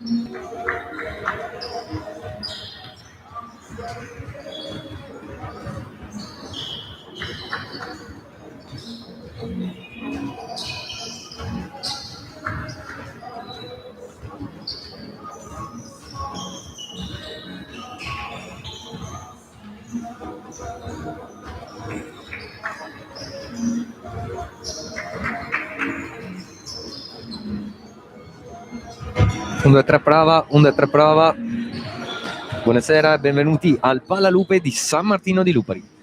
Un, due, tre, prova. Un, due, tre, prova. Buonasera e benvenuti al Palalupe di San Martino di Lupari.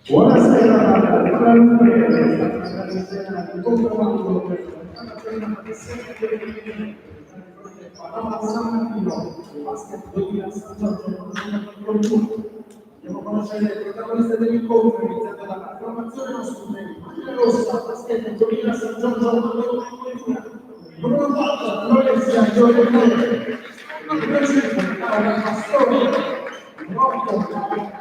Buonasera, Andiamo a conoscere il protagonista dell'incontro, iniziando dalla formazione mascolina. Maglia rossa, basket 2000 San Giorgio, numero 4, Lorenzo Giorgio, numero 5, Paola Pastore, numero 8,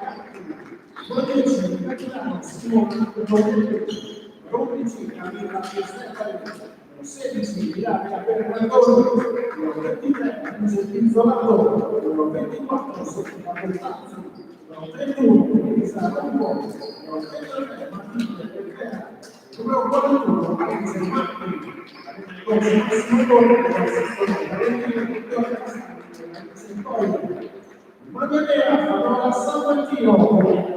Protegge, Cagliano, Simone, Rompici, Camilla, Stefano, 16, Ilaria, Bernardone, 23, Isolato, 24, Sofia Bertazzi, 31, Elisa Rambo, 33, Mattia Perrea, numero 41, Alisa Matti, Massimo Torre, l'assessore Valentino, Vittoria Casani, Maddalena, parola San Martino,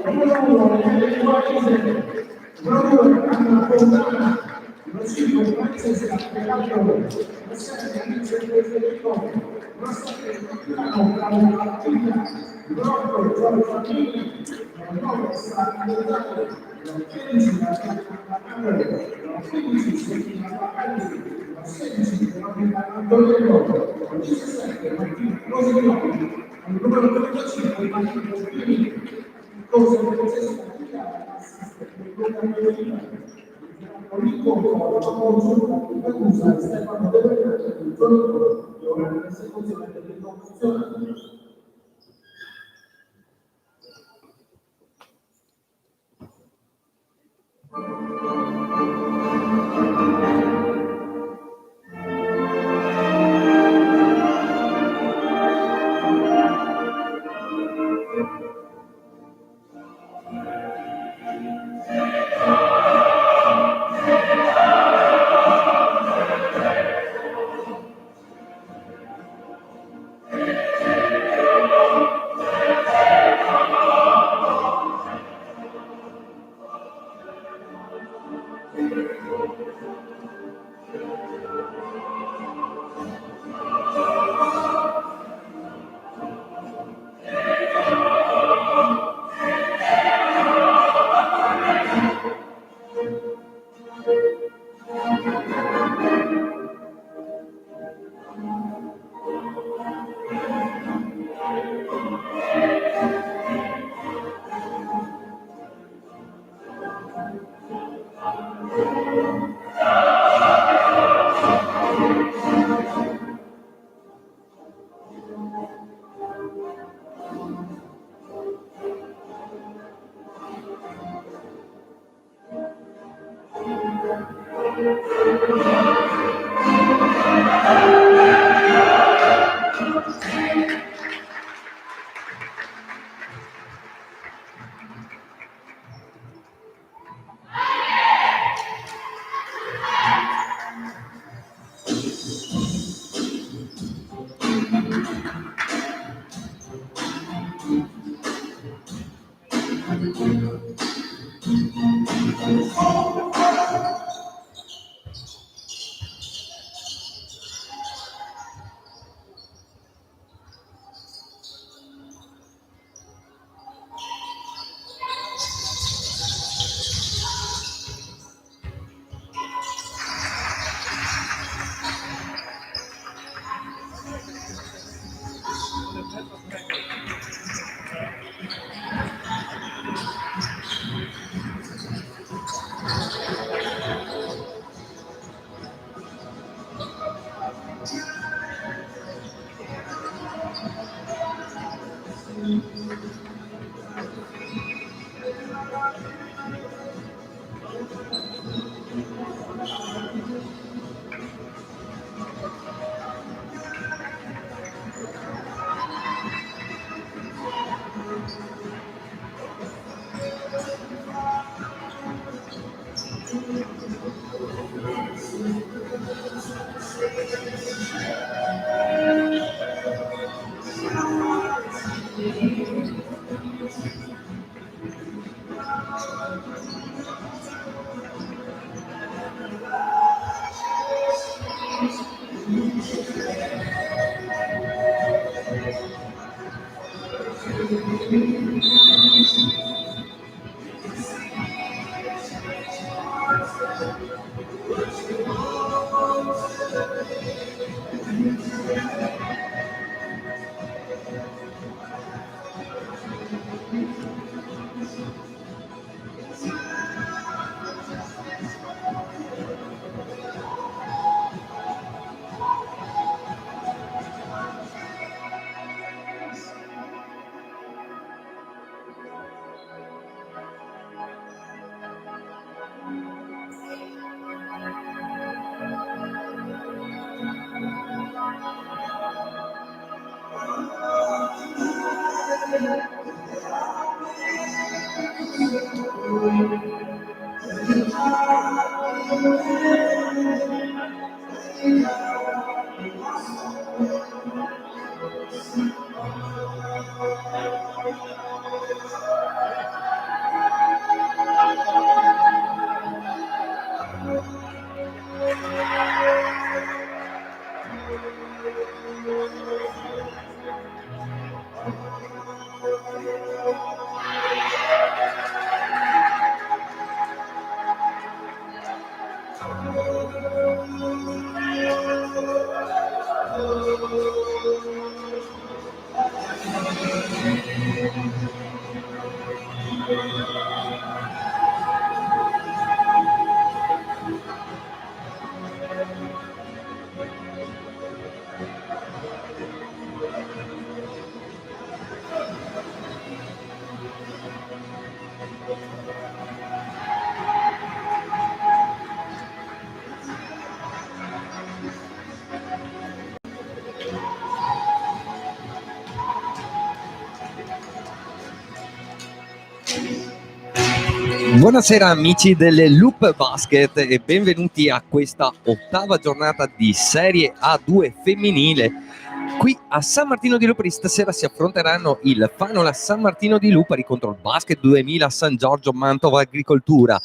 numero 1, nel Paese, numero 2, Anna Fontana, numero 5, Francesca Peraltro, numero 7, Alice Federico, numero 7, Milano, Claudia Martiglia, numero 8, Giorgio Famini, numero 9, Sara Natale, numero 15, Martina Camere, numero 15, Sofia Bacalli, numero 16, Veronica Antonello, numero 17, Martina Rosignoli, il numero 35 Martino Spini, cosa che Francesca Ticchiara, assiste Luca Melina, l'incontro la consulta di Perusa, Stefano De Bernardo, il giorno di ora nell'esecuzione dell'incomprensione. Buonasera amici delle Loop Basket e benvenuti a questa ottava giornata di Serie A2 femminile. Qui a San Martino di Lupari stasera si affronteranno il Fanola San Martino di Lupari contro il Basket 2000 San Giorgio Mantova Agricoltura.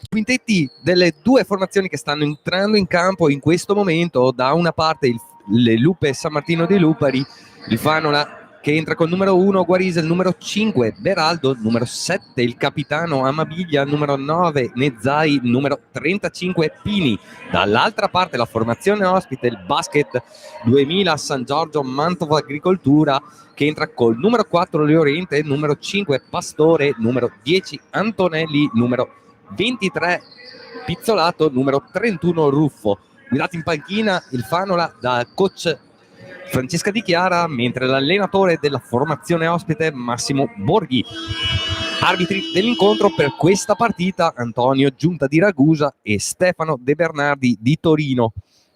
Quintetti delle due formazioni che stanno entrando in campo in questo momento: da una parte le Lupe San Martino di Lupari, il Fanola che entra col numero 1 Guarisa, il numero 5 Beraldo, numero 7 il capitano Amabiglia, numero 9 Nezzai, numero 35 Pini. Dall'altra parte la formazione ospite, il Basket 2000 San Giorgio Mantova Agricoltura, che entra col numero 4 Leoriente, numero 5 Pastore, numero 10 Antonelli, numero 23 Pizzolato, numero 31 Ruffo. Guidato in panchina il Fanola da coach Francesca Di Chiara, mentre l'allenatore della formazione ospite Massimo Borghi. Arbitri dell'incontro per questa partita Antonio Giunta di Ragusa e Stefano De Bernardi di Torino.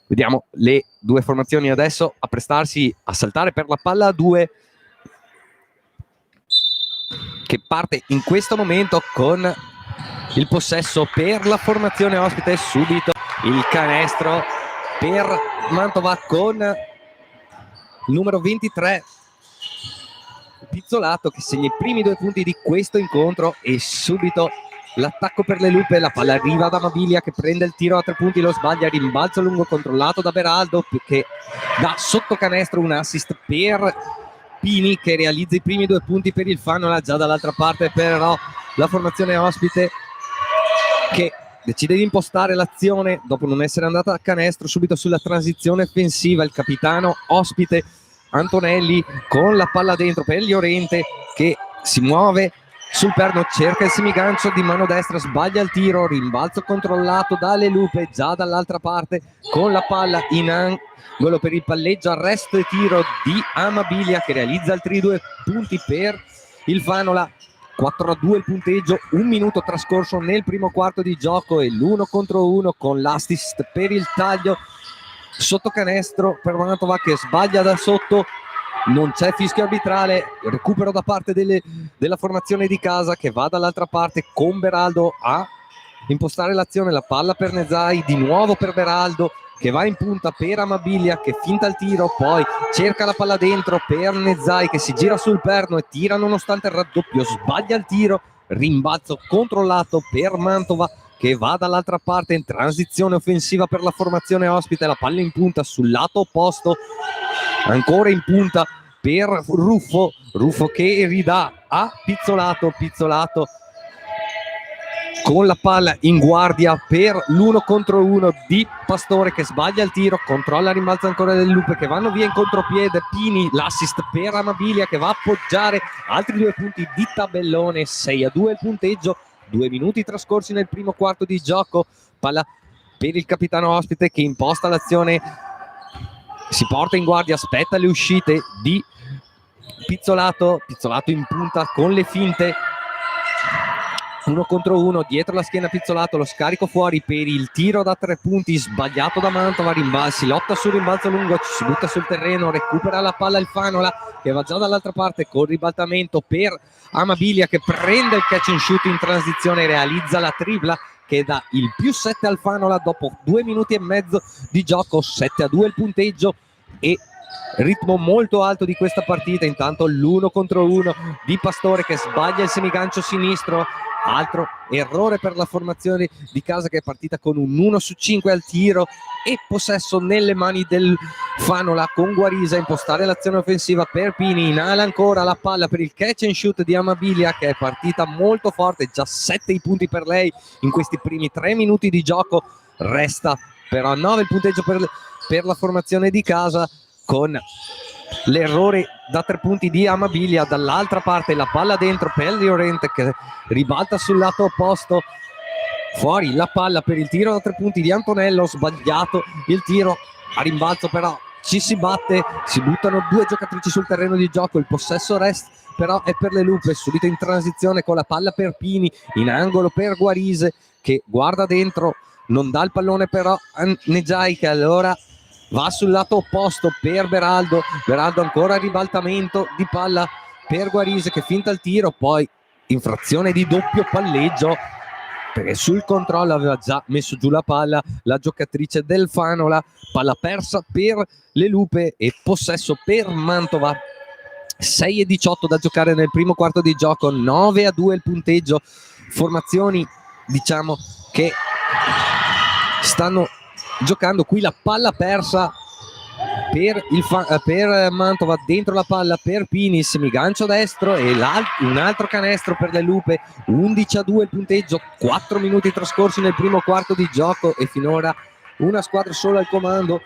Vediamo le due formazioni adesso a prestarsi a saltare per la palla a 2, che parte in questo momento con il possesso per la formazione ospite. Subito il canestro per Mantova con il numero 23 Pizzolato, che segna i primi 2 punti di questo incontro. E subito l'attacco per le Lupe, la palla arriva ad Amabilia che prende il tiro a 3 punti, lo sbaglia, rimbalzo lungo controllato da Beraldo che dà sotto canestro un assist per Pini, che realizza i primi 2 punti per il Fanola. Già dall'altra parte però la formazione ospite che decide di impostare l'azione dopo non essere andata a canestro. Subito sulla transizione offensiva il capitano ospite Antonelli con la palla dentro per Llorente, che si muove sul perno, cerca il semigancio di mano destra, sbaglia il tiro, rimbalzo controllato dalle Lupe. Già dall'altra parte con la palla in angolo per il palleggio, arresto e tiro di Amabilia che realizza altri 2 punti per il Fanola. 4-2 il punteggio, 1 minuto trascorso nel primo quarto di gioco e l'1 contro 1 con l'assist per il taglio sotto canestro per Mantova che sbaglia da sotto. Non c'è fischio arbitrale, recupero da parte della formazione di casa che va dall'altra parte con Beraldo a impostare l'azione. La palla per Nezzai, di nuovo per Beraldo che va in punta per Amabilia che finta il tiro, poi cerca la palla dentro per Nezzai che si gira sul perno e tira nonostante il raddoppio, sbaglia il tiro, rimbalzo controllato per Mantova che va dall'altra parte in transizione offensiva per la formazione ospite. La palla in punta sul lato opposto, ancora in punta per Ruffo che ridà a Pizzolato con la palla in guardia per l'1 contro 1 di Pastore che sbaglia il tiro, controlla il rimbalzo ancora delle Lupe che vanno via in contropiede. Pini, l'assist per Amabilia che va a appoggiare, altri 2 punti di tabellone. 6-2 il punteggio, 2 minuti trascorsi nel primo quarto di gioco. Palla per il capitano ospite che imposta l'azione, si porta in guardia, aspetta le uscite di Pizzolato in punta con le finte. 1 contro 1 dietro la schiena Pizzolato, lo scarico fuori per il tiro da 3 punti sbagliato da Mantova. Si lotta sul rimbalzo lungo, si butta sul terreno, recupera la palla il Fanola che va già dall'altra parte con ribaltamento per Amabilia che prende il catch and shoot in transizione, realizza la tripla che dà il +7 al Fanola dopo 2 minuti e mezzo di gioco, 7-2 il punteggio e ritmo molto alto di questa partita. Intanto l'1 contro 1 di Pastore che sbaglia il semigancio sinistro, altro errore per la formazione di casa che è partita con un 1 su 5 al tiro e possesso nelle mani del Fanola con Guarisa a impostare l'azione offensiva per Pini. Inala ancora la palla per il catch and shoot di Amabilia che è partita molto forte, già 7 i punti per lei in questi primi 3 minuti di gioco, resta però a 9 il punteggio per la formazione di casa, con l'errore da 3 punti di Amabilia. Dall'altra parte la palla dentro per Llorente che ribalta sul lato opposto, fuori la palla per il tiro da 3 punti di Antonello, sbagliato il tiro a rimbalzo, però ci si batte, si buttano 2 giocatrici sul terreno di gioco, il possesso resta però è per le Lupe, subito in transizione con la palla per Pini, in angolo per Guarise che guarda dentro, non dà il pallone però a Nejai che allora va sul lato opposto per Beraldo ancora ribaltamento di palla per Guarise che finta il tiro, poi infrazione di doppio palleggio perché sul controllo aveva già messo giù la palla la giocatrice del Fanola, palla persa per le Lupe e possesso per Mantova. 6-18 da giocare nel primo quarto di gioco, 9-2 il punteggio, formazioni diciamo che stanno giocando qui la palla persa per Mantova, dentro la palla per Pini, semigancio destro e un altro canestro per le Lupe. 11-2 il punteggio, 4 minuti trascorsi nel primo quarto di gioco e finora una squadra solo al comando,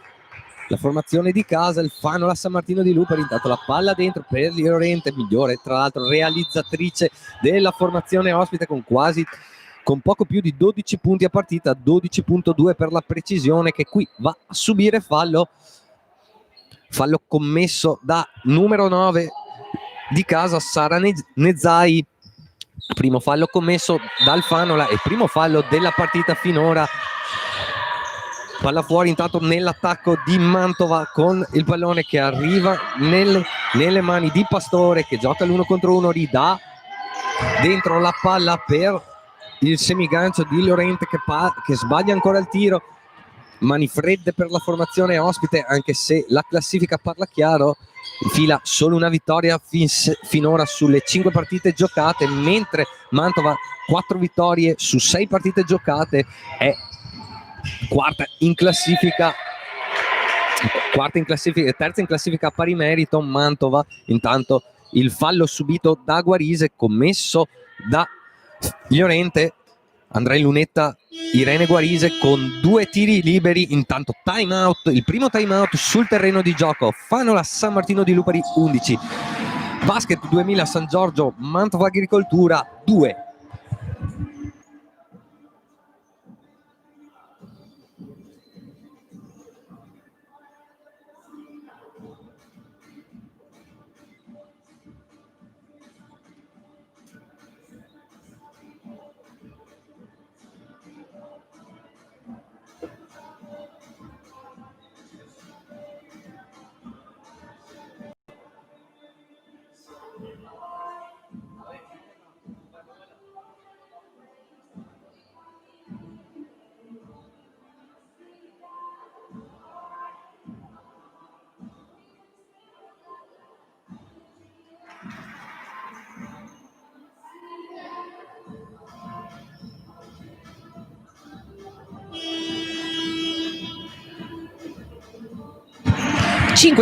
la formazione di casa, il Fanola San Martino di Lupari. Intanto la palla dentro per Llorente, migliore tra l'altro realizzatrice della formazione ospite con poco più di 12 punti a partita, 12.2 per la precisione, che qui va a subire fallo commesso da numero 9 di casa Sara Nezai. Primo fallo commesso dal Fanola e primo fallo della partita finora. Palla fuori intanto nell'attacco di Mantova con il pallone che arriva nelle mani di Pastore che gioca l'1 contro 1, ridà dentro la palla per il semigancio di Llorente che sbaglia ancora il tiro. Mani fredde per la formazione ospite, anche se la classifica parla chiaro, infila solo una vittoria finora sulle 5 partite giocate, mentre Mantova 4 vittorie su 6 partite giocate, è quarta in classifica, terza in classifica a pari merito Mantova. Intanto il fallo subito da Guarise commesso da Llorente, andrà in lunetta Irene Guarise con 2 tiri liberi. Intanto time out, il primo time out sul terreno di gioco. Fanola San Martino di Lupari 11, Basket 2000 San Giorgio Mantova Agricoltura 2.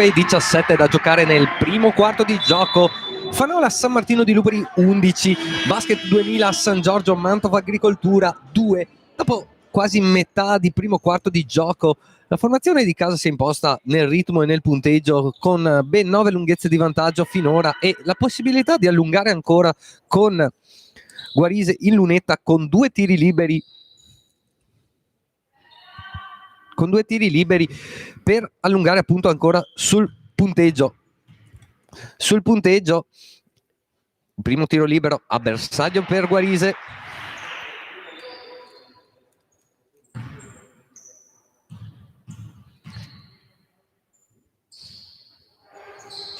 e 17 da giocare nel primo quarto di gioco. Fanola San Martino di Lupari 11, Basket 2000 San Giorgio Mantova Agricoltura 2. Dopo quasi metà di primo quarto di gioco la formazione di casa si è imposta nel ritmo e nel punteggio con ben 9 lunghezze di vantaggio finora e la possibilità di allungare ancora con Guarise in lunetta con 2 tiri liberi per allungare appunto ancora sul punteggio. Primo tiro libero a bersaglio per Guarise.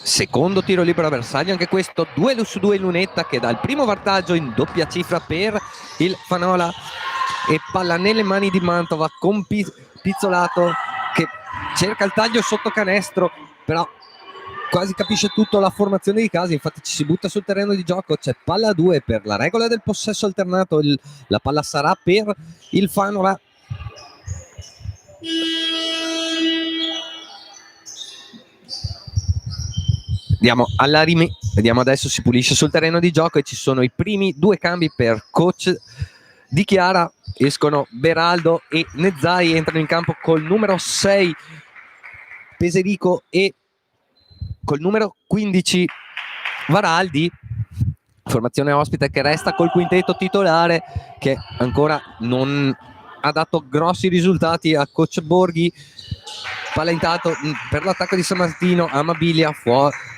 Secondo tiro libero a bersaglio, anche questo 2 su 2 in lunetta che dà il primo vantaggio in doppia cifra per il Fanola e palla nelle mani di Mantova con Pizzolato che cerca il taglio sotto canestro, però quasi capisce tutto la formazione di casa, infatti ci si butta sul terreno di gioco, c'è palla a 2 per la regola del possesso alternato, la palla sarà per il Fanola. Vediamo adesso, si pulisce sul terreno di gioco e ci sono i primi 2 cambi per coach Di Chiara. Escono Beraldo e Nezzai, entrano in campo col numero 6 Peserico e col numero 15 Varaldi. Formazione ospite che resta col quintetto titolare, che ancora non ha dato grossi risultati a coach Borghi. Palla intanto per l'attacco di San Martino, Amabilia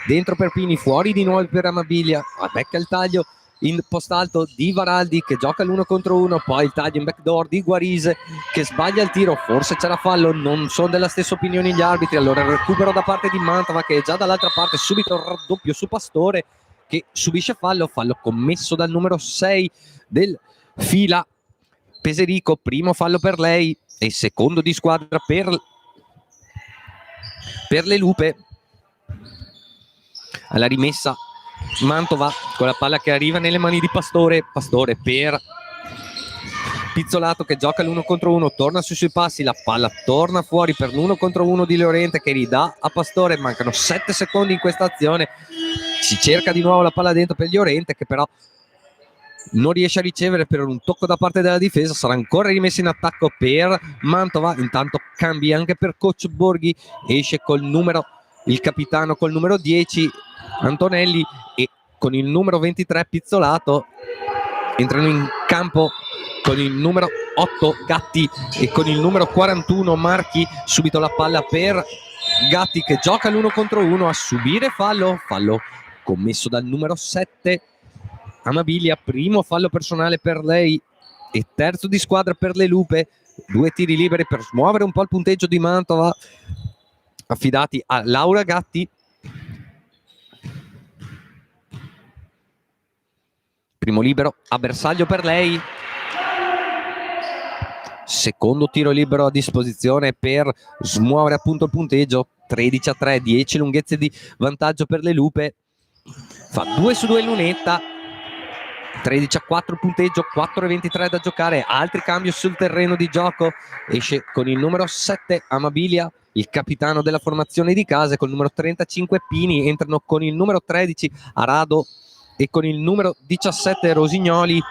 dentro Perpini, fuori di nuovo per Amabilia, becca il taglio in post alto di Varaldi che gioca l'1 contro 1, poi il taglio in backdoor di Guarise che sbaglia il tiro, forse c'era fallo, non sono della stessa opinione gli arbitri. Allora il recupero da parte di Mantova che è già dall'altra parte, subito il raddoppio su Pastore che subisce fallo commesso dal numero 6 del fila Peserico, primo fallo per lei e secondo di squadra per le Lupe. Alla rimessa Mantova con la palla che arriva nelle mani di Pastore per Pizzolato che gioca l'1 contro 1, torna sui suoi passi, la palla torna fuori per l'1 contro 1 di Llorente che ridà a Pastore, mancano 7 secondi in questa azione, si cerca di nuovo la palla dentro per Llorente che però non riesce a ricevere per un tocco da parte della difesa, sarà ancora rimessa in attacco per Mantova. Intanto cambi anche per coach Borghi, esce il capitano col numero 10 Antonelli e con il numero 23 Pizzolato, entrano in campo con il numero 8 Gatti e con il numero 41 Marchi. Subito la palla per Gatti che gioca l'1 contro 1 a subire fallo commesso dal numero 7 Amabilia, primo fallo personale per lei e terzo di squadra per le Lupe. 2 tiri liberi per smuovere un po' il punteggio di Mantova, affidati a Laura Gatti. Primo libero a bersaglio per lei, secondo tiro libero a disposizione per smuovere appunto il punteggio. 13-3, 10 lunghezze di vantaggio per le Lupe, fa 2 su 2 lunetta, 13-4 il punteggio, 4:23 da giocare. Altri cambi sul terreno di gioco, esce con il numero 7 Amabilia, il capitano della formazione di casa, e con il numero 35 Pini, entrano con il numero 13 Arado e con il numero 17 Rosignoli.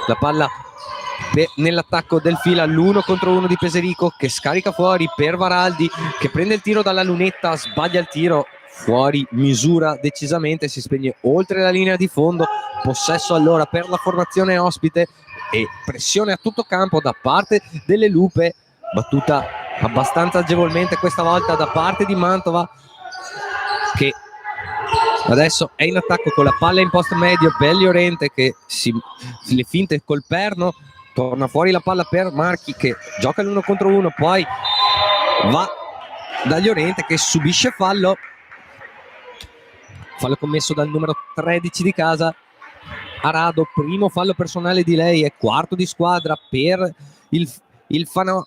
La palla nell'attacco del fila, l'1 contro 1 di Peserico che scarica fuori per Varaldi che prende il tiro dalla lunetta, sbaglia il tiro, fuori misura decisamente, si spegne oltre la linea di fondo. Possesso allora per la formazione ospite e pressione a tutto campo da parte delle Lupe, battuta abbastanza agevolmente questa volta da parte di Mantova che adesso è in attacco con la palla in post medio per Llorente che le finte col perno, torna fuori la palla per Marchi che gioca l'1 contro 1, poi va da Llorente che subisce fallo commesso dal numero 13 di casa Arado, primo fallo personale di lei e quarto di squadra per il Fanola.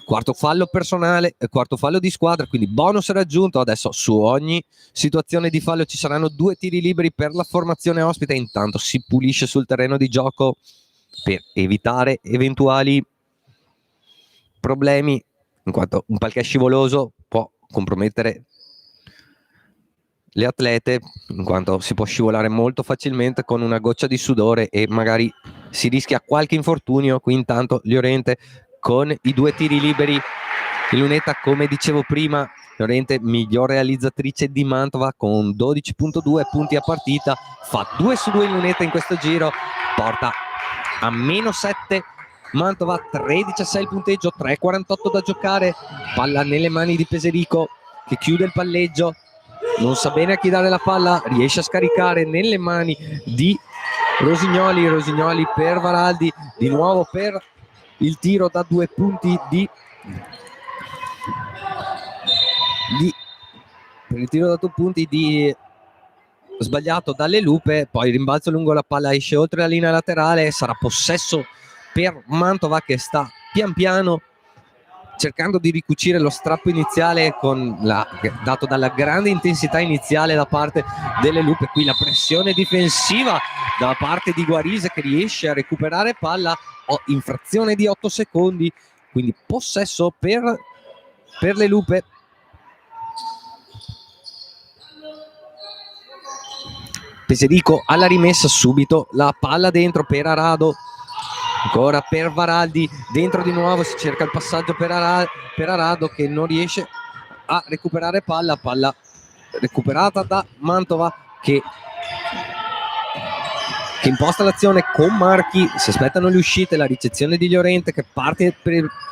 Quarto fallo personale, quarto fallo di squadra, quindi bonus raggiunto. Adesso su ogni situazione di fallo ci saranno 2 tiri liberi per la formazione ospite. Intanto si pulisce sul terreno di gioco per evitare eventuali problemi, in quanto un parquet scivoloso può compromettere le atlete, in quanto si può scivolare molto facilmente con una goccia di sudore e magari si rischia qualche infortunio. Qui intanto Llorente con i 2 tiri liberi in lunetta, come dicevo prima, Llorente miglior realizzatrice di Mantova con 12.2 punti a partita, fa 2 su 2 in lunetta in questo giro, porta a -7 Mantova, 13-6 il punteggio, 3:48 da giocare. Palla nelle mani di Peserico che chiude il palleggio, non sa bene a chi dare la palla, riesce a scaricare nelle mani di Rosignoli per Varaldi, di nuovo per il tiro da 2 punti per il tiro da 2 punti di sbagliato dalle Lupe, poi rimbalzo lungo la palla, esce oltre la linea laterale, sarà possesso per Mantova che sta pian piano cercando di ricucire lo strappo iniziale dato dalla grande intensità iniziale da parte delle Lupe. Qui la pressione difensiva da parte di Guarise che riesce a recuperare palla in frazione di 8 secondi, quindi possesso per le Lupe. Peserico alla rimessa, subito la palla dentro per Arado, ancora per Varaldi, dentro di nuovo, si cerca il passaggio per Arado che non riesce a recuperare palla recuperata da Mantova che imposta l'azione con Marchi, si aspettano le uscite, la ricezione di Llorente che parte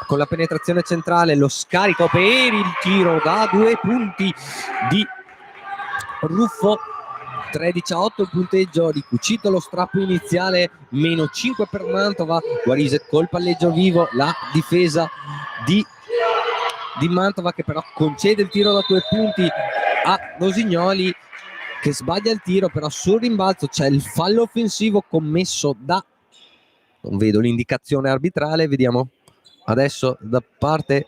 con la penetrazione centrale, lo scarico per il tiro da 2 punti di Ruffo. 13-8 il punteggio, ricucito lo strappo iniziale, meno 5 per Mantova. Guarise col palleggio vivo, la difesa di Mantova che però concede il tiro da 2 punti a Rosignoli che sbaglia il tiro, però sul rimbalzo c'è il fallo offensivo commesso da, non vedo l'indicazione arbitrale, vediamo adesso da parte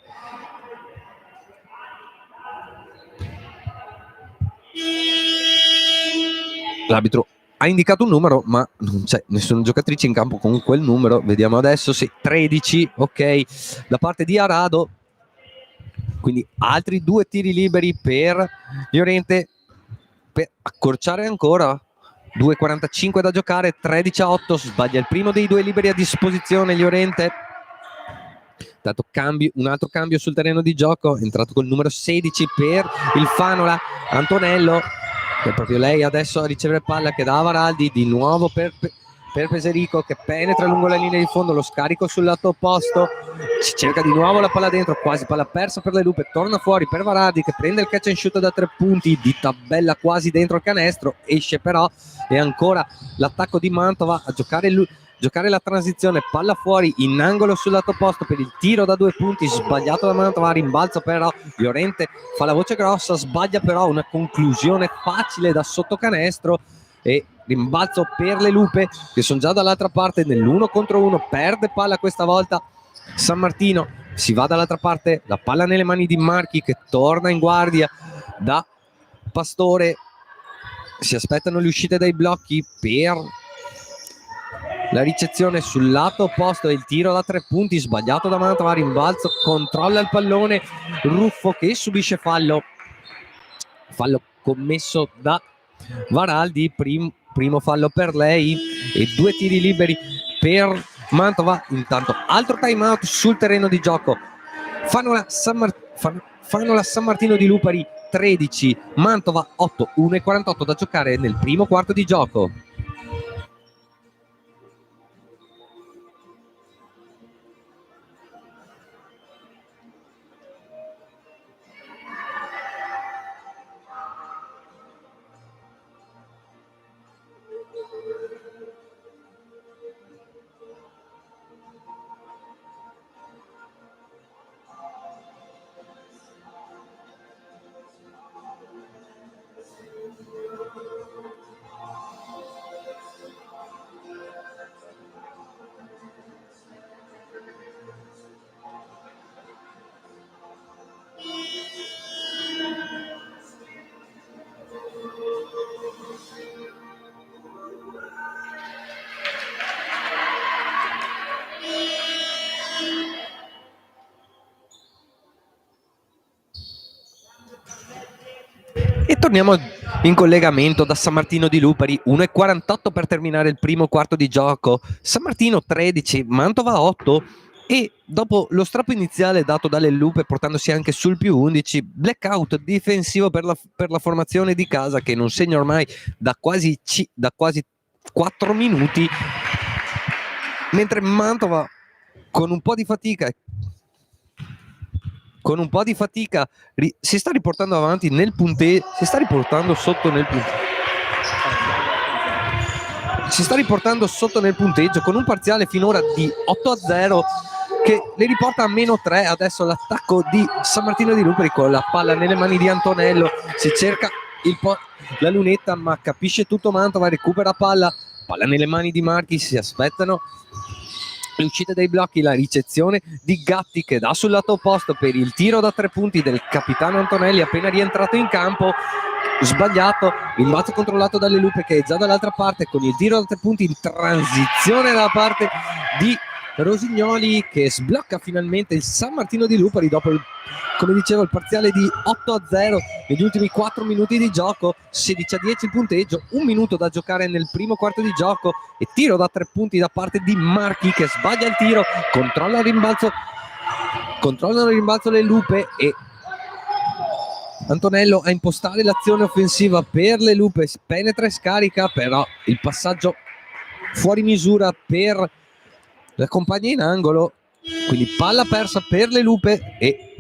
l'arbitro ha indicato un numero ma non c'è nessuna giocatrice in campo con quel numero, vediamo adesso, sì, 13, ok, da parte di Arado, quindi altri 2 tiri liberi per Llorente per accorciare ancora, 2:45 da giocare, 13-8, sbaglia il primo dei 2 liberi a disposizione Llorente. Dato un altro cambio sul terreno di gioco, è entrato col numero 16 per il Fanola, Antonello, che è proprio lei adesso a ricevere palla che dà a Varaldi, di nuovo per Peserico che penetra lungo la linea di fondo, lo scarico sul lato opposto, si cerca di nuovo la palla dentro, quasi palla persa per le Lupe, torna fuori per Varaldi che prende il catch and shoot da 3 punti, di tabella quasi dentro il canestro, esce però, e ancora l'attacco di Mantova a giocare la transizione, palla fuori in angolo sul lato opposto per il tiro da 2 punti, sbagliato da Mantova, rimbalzo però Llorente fa la voce grossa, sbaglia però una conclusione facile da sotto canestro e rimbalzo per le Lupe che sono già dall'altra parte nell'1 contro 1, perde palla questa volta San Martino, si va dall'altra parte, la palla nelle mani di Marchi che torna in guardia da Pastore, si aspettano le uscite dai blocchi per la ricezione sul lato opposto e il tiro da 3 punti sbagliato da Mantova, rimbalzo, controlla il pallone Ruffo che subisce fallo commesso da Varaldi, primo fallo per lei e 2 tiri liberi per Mantova. Intanto altro time out sul terreno di gioco, Fanola San Martino di Lupari 13, Mantova 8, 1:48 da giocare nel primo quarto di gioco. E torniamo in collegamento da San Martino di Lupari, 1:48 per terminare il primo quarto di gioco, San Martino 13, Mantova 8 e dopo lo strappo iniziale dato dalle Lupe portandosi anche sul più 11, blackout difensivo per la formazione di casa che non segna ormai da quasi 4 minuti, mentre Mantova con un po' di fatica si sta riportando avanti nel punteggio, si sta riportando sotto nel punteggio con un parziale finora di 8-0 che le riporta a -3. Adesso l'attacco di San Martino di Lupari con la palla nelle mani di Antonello, si cerca la lunetta, ma capisce tutto Mantova, recupera palla nelle mani di Marchi, si aspettano l'uscita dei blocchi, la ricezione di Gatti che dà sul lato opposto per il tiro da 3 punti del capitano Antonelli appena rientrato in campo, sbagliato, rimbalzo controllato dalle Lupe che è già dall'altra parte con il tiro da 3 punti in transizione da parte di Rosignoli che sblocca finalmente il San Martino di Lupari dopo come dicevo il parziale di 8-0 negli ultimi 4 minuti di gioco, 16-10 il punteggio, 1 minuto da giocare nel primo quarto di gioco e tiro da 3 punti da parte di Marchi che sbaglia il tiro, controlla il rimbalzo le Lupe e Antonello a impostare l'azione offensiva per le Lupe, penetra e scarica, però il passaggio fuori misura per la compagna in angolo, quindi palla persa per le Lupe e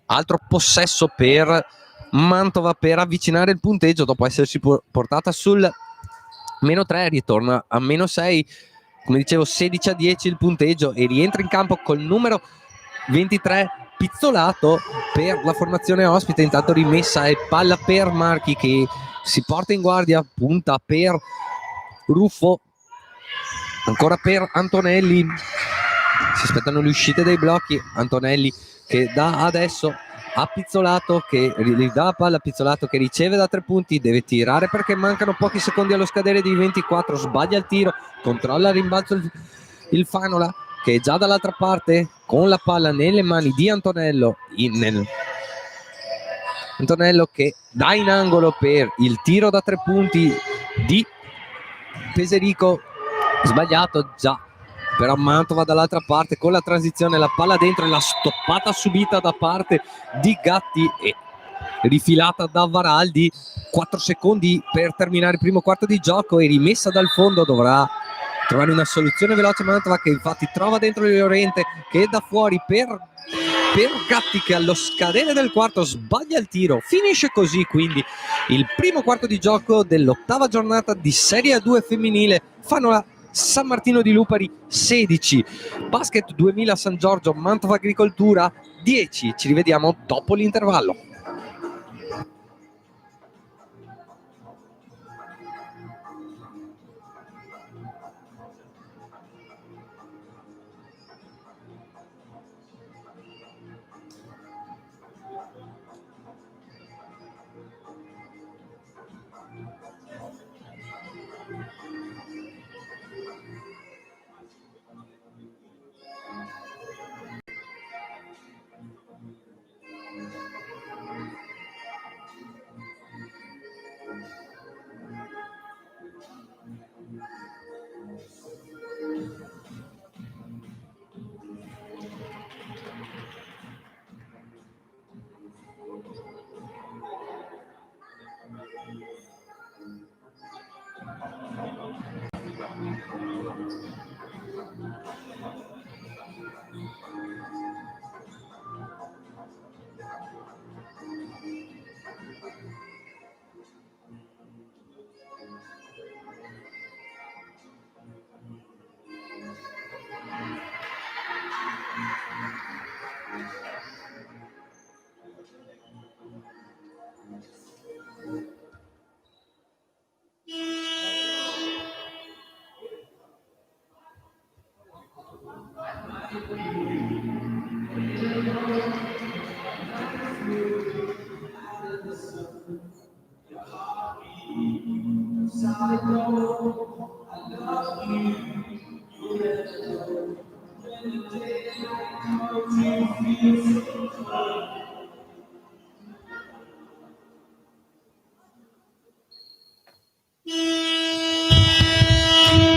altro possesso per Mantova per avvicinare il punteggio dopo essersi portata sul -3, ritorna a -6, come dicevo 16-10 il punteggio e rientra in campo col numero 23 Pizzolato per la formazione ospite. Intanto rimessa e palla per Marchi che si porta in guardia, punta per Ruffo, ancora per Antonelli, si aspettano le uscite dei blocchi, Antonelli che dà adesso a Pizzolato che ridà la palla a Pizzolato che riceve da 3 punti, deve tirare perché mancano pochi secondi allo scadere di 24, sbaglia il tiro, controlla il rimbalzo il Fanola che è già dall'altra parte con la palla nelle mani di Antonello, Antonello che dà in angolo per il tiro da 3 punti di Peserico, sbagliato già, però Mantova dall'altra parte con la transizione, la palla dentro e la stoppata subita da parte di Gatti e rifilata da Varaldi. 4 secondi per terminare il primo quarto di gioco e rimessa dal fondo, dovrà trovare una soluzione veloce Mantova che infatti trova dentro Llorente che da fuori per Gatti che allo scadere del quarto sbaglia il tiro. Finisce così quindi il primo quarto di gioco dell'8ª giornata di Serie A2 femminile. Fanola San Martino di Lupari 16, Basket 2000 San Giorgio Mantova Agricoltura 10. Ci rivediamo dopo l'intervallo.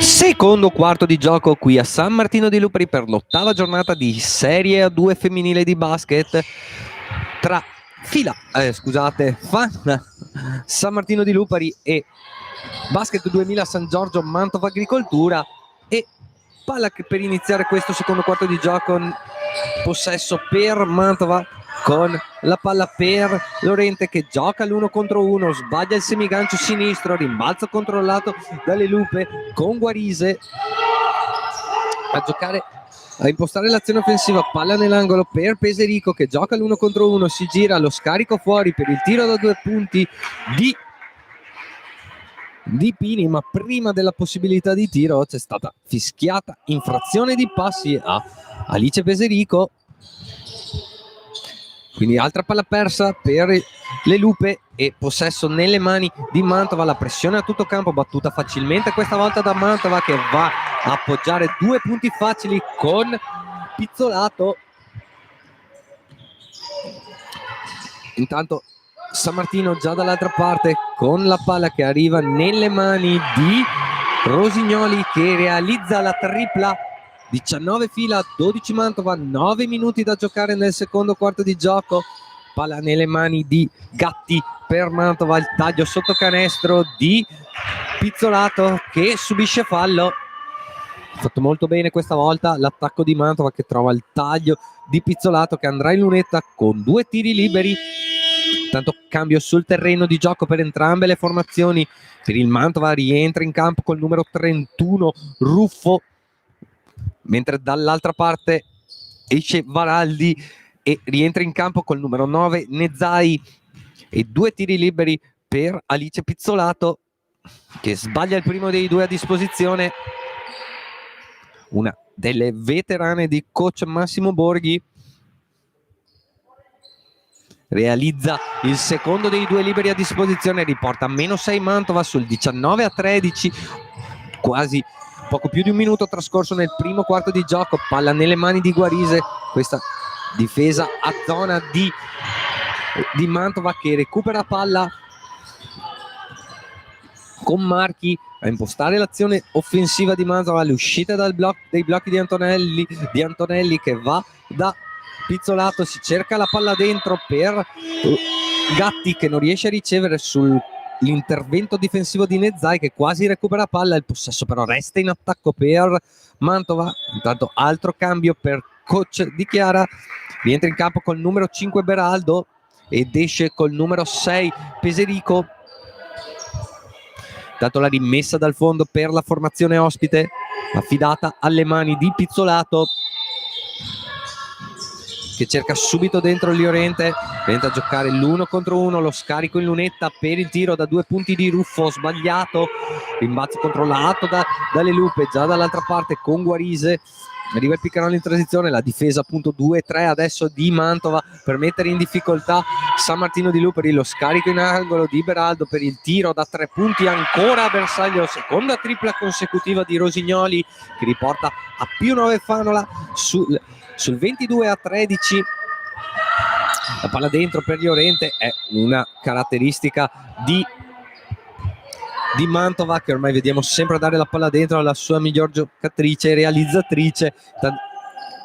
Secondo quarto di gioco qui a San Martino di Lupari per l'8ª giornata di Serie A2 femminile di basket tra Fanola San Martino di Lupari e Basket 2000 San Giorgio Mantova Agricoltura. E palla che per iniziare questo secondo quarto di gioco, possesso per Mantova con la palla per Lorente che gioca l'1 contro 1, sbaglia il semigancio sinistro, rimbalzo controllato dalle Lupe con Guarise a giocare a impostare l'azione offensiva, palla nell'angolo per Peserico che gioca l'1 contro 1, si gira, lo scarico fuori per il tiro da 2 punti di Pini, ma prima della possibilità di tiro c'è stata fischiata infrazione di passi a Alice Peserico, quindi altra palla persa per le Lupe e possesso nelle mani di Mantova. La pressione a tutto campo battuta facilmente questa volta da Mantova, che va a appoggiare 2 punti facili con Pizzolato. Intanto San Martino già dall'altra parte con la palla che arriva nelle mani di Rosignoli, che realizza la tripla. 19 fila, 12 Mantova, 9 minuti da giocare nel secondo quarto di gioco. Palla nelle mani di Gatti per Mantova, il taglio sotto canestro di Pizzolato che subisce fallo. Fatto molto bene questa volta l'attacco di Mantova, che trova il taglio di Pizzolato, che andrà in lunetta con 2 tiri liberi. Tanto cambio sul terreno di gioco per entrambe le formazioni. Per il Mantova rientra in campo col numero 31 Ruffo, mentre dall'altra parte esce Varaldi e rientra in campo col numero 9 Nezzai. E 2 tiri liberi per Alice Pizzolato, che sbaglia il primo dei 2 a disposizione, una delle veterane di coach Massimo Borghi. Realizza il secondo dei 2 liberi a disposizione, riporta meno 6 Mantova sul 19-13, quasi poco più di un minuto trascorso nel primo quarto di gioco. Palla nelle mani di Guarise, questa difesa a zona di Mantova, che recupera palla con Marchi a impostare l'azione offensiva di Mantova. L'uscita dei blocchi di Antonelli che va da Pizzolato, si cerca la palla dentro per Gatti, che non riesce a ricevere sull'intervento difensivo di Nezzai, che quasi recupera palla. Il possesso però resta in attacco per Mantova. Intanto altro cambio per coach Di Chiara, rientra in campo col numero 5 Beraldo ed esce col numero 6 Peserico. Dato la rimessa dal fondo per la formazione ospite, affidata alle mani di Pizzolato, che cerca subito dentro il Llorente, tenta a giocare l'1 contro 1, lo scarico in lunetta per il tiro da 2 punti di Ruffo, sbagliato, rimbalzo controllato dalle Lupe, già dall'altra parte con Guarise. Arriva il pick and roll in transizione, la difesa appunto 2-3 adesso di Mantova per mettere in difficoltà San Martino di Luperi. Lo scarico in angolo di Beraldo per il tiro da 3 punti ancora a bersaglio, seconda tripla consecutiva di Rosignoli, che riporta a più 9 Fanola sul 22-13. La palla dentro per Llorente è una caratteristica di Mantova, che ormai vediamo sempre dare la palla dentro alla sua miglior giocatrice e realizzatrice,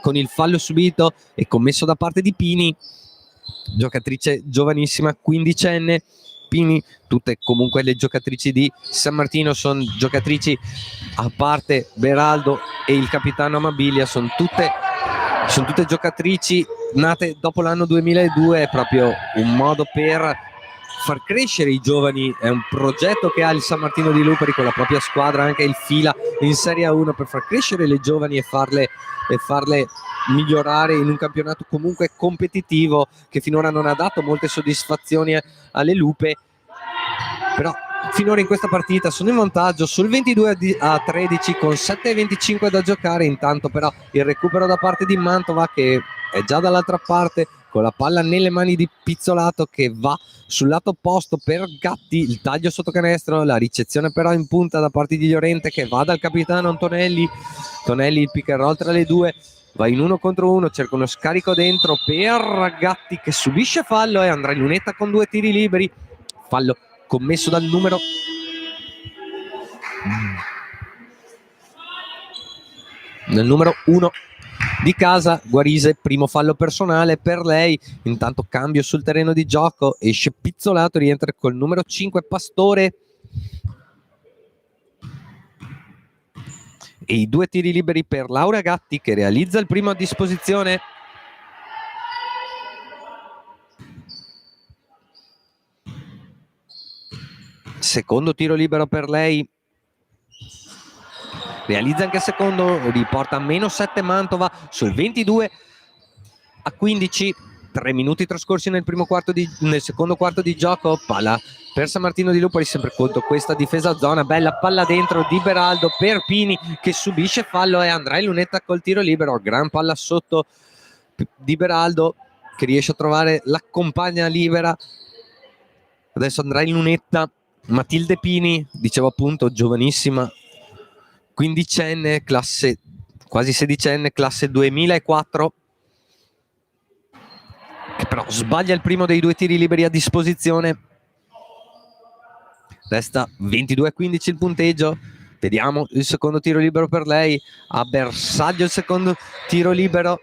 con il fallo subito e commesso da parte di Pini, giocatrice giovanissima, quindicenne. Pini, tutte comunque le giocatrici di San Martino sono giocatrici, a parte Beraldo e il capitano Amabilia, sono tutte giocatrici nate dopo l'anno 2002. È proprio un modo per far crescere i giovani, è un progetto che ha il San Martino di Luperi con la propria squadra anche il Fila in Serie A1, per far crescere le giovani e farle migliorare in un campionato comunque competitivo, che finora non ha dato molte soddisfazioni alle Lupe, però finora in questa partita sono in vantaggio sul 22-13 con 7:25 da giocare. Intanto però il recupero da parte di Mantova, che è già dall'altra parte con la palla nelle mani di Pizzolato, che va sul lato opposto per Gatti, il taglio sotto canestro, la ricezione però in punta da parte di Llorente, che va dal capitano Antonelli. Il pick and roll tra le due, va in 1 contro 1, cerca uno scarico dentro per Gatti, che subisce fallo e andrà in lunetta con 2 tiri liberi. Fallo commesso dal numero nel numero 1 di casa, Guarise, primo fallo personale per lei. Intanto cambio sul terreno di gioco, esce Pizzolato, rientra col numero 5 Pastore e i 2 tiri liberi per Laura Gatti, che realizza il primo a disposizione. Secondo tiro libero per lei realizza anche il secondo, riporta a -7 Mantova sul 22-15. 3 minuti trascorsi nel secondo quarto di gioco. Palla per San Martino di Lupoli, sempre contro questa difesa zona. Bella palla dentro di Beraldo per Pini che subisce fallo e Andrei Lunetta col tiro libero. Gran palla sotto di Beraldo che riesce a trovare la compagna libera. Adesso Andrei Lunetta, Matilde Pini, dicevo appunto giovanissima, quindicenne, classe quasi sedicenne, classe 2004, che però sbaglia il primo dei 2 tiri liberi a disposizione. Resta 22-15 il punteggio. Vediamo il secondo tiro libero per lei. A bersaglio il secondo tiro libero.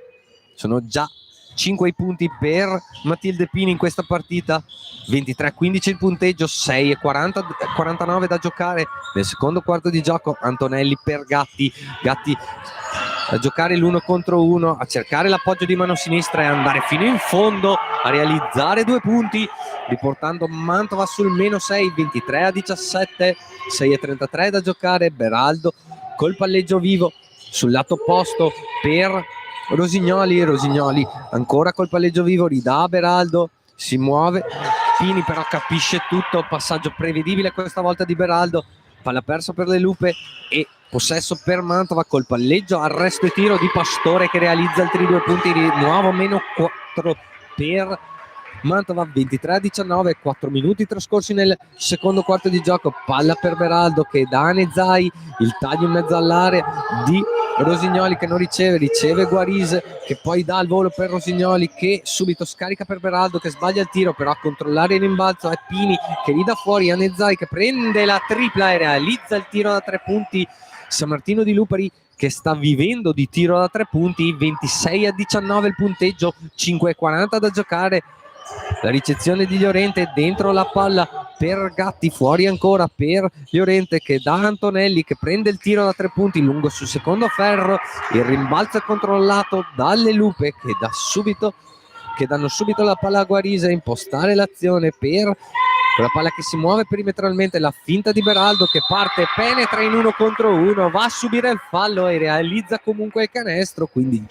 Sono già 5 i punti per Matilde Pini in questa partita. 23-15 il punteggio, 6:49 da giocare nel secondo quarto di gioco. Antonelli per Gatti a giocare l'1 contro 1, a cercare l'appoggio di mano sinistra e andare fino in fondo a realizzare 2 punti, riportando Mantova sul -6, 23-17, 6:33 da giocare. Beraldo col palleggio vivo sul lato opposto per Rosignoli ancora col palleggio vivo, ridà a Beraldo, si muove Pini, però capisce tutto, passaggio prevedibile questa volta di Beraldo, palla persa per le Lupe e possesso per Mantova col palleggio, arresto e tiro di Pastore che realizza altri 2 punti, di nuovo -4 per Mantova. 23-19, 4 minuti trascorsi nel secondo quarto di gioco. Palla per Beraldo che dà Nezai, il taglio in mezzo all'area di Rosignoli che non riceve Guarise che poi dà il volo per Rosignoli che subito scarica per Beraldo che sbaglia il tiro, però a controllare il rimbalzo è Pini che gli dà fuori a Nezai che prende la tripla e realizza il tiro da 3 punti. San Martino di Lupari che sta vivendo di tiro da 3 punti, 26-19 il punteggio, 5:40 da giocare. La ricezione di Llorente, dentro la palla per Gatti, fuori ancora per Llorente che dà Antonelli che prende il tiro da 3 punti lungo sul secondo ferro. Il rimbalzo è controllato dalle Lupe che danno subito la palla a Guarise a impostare l'azione per la palla che si muove perimetralmente, la finta di Beraldo che parte, penetra in 1 contro 1, va a subire il fallo e realizza comunque il canestro, quindi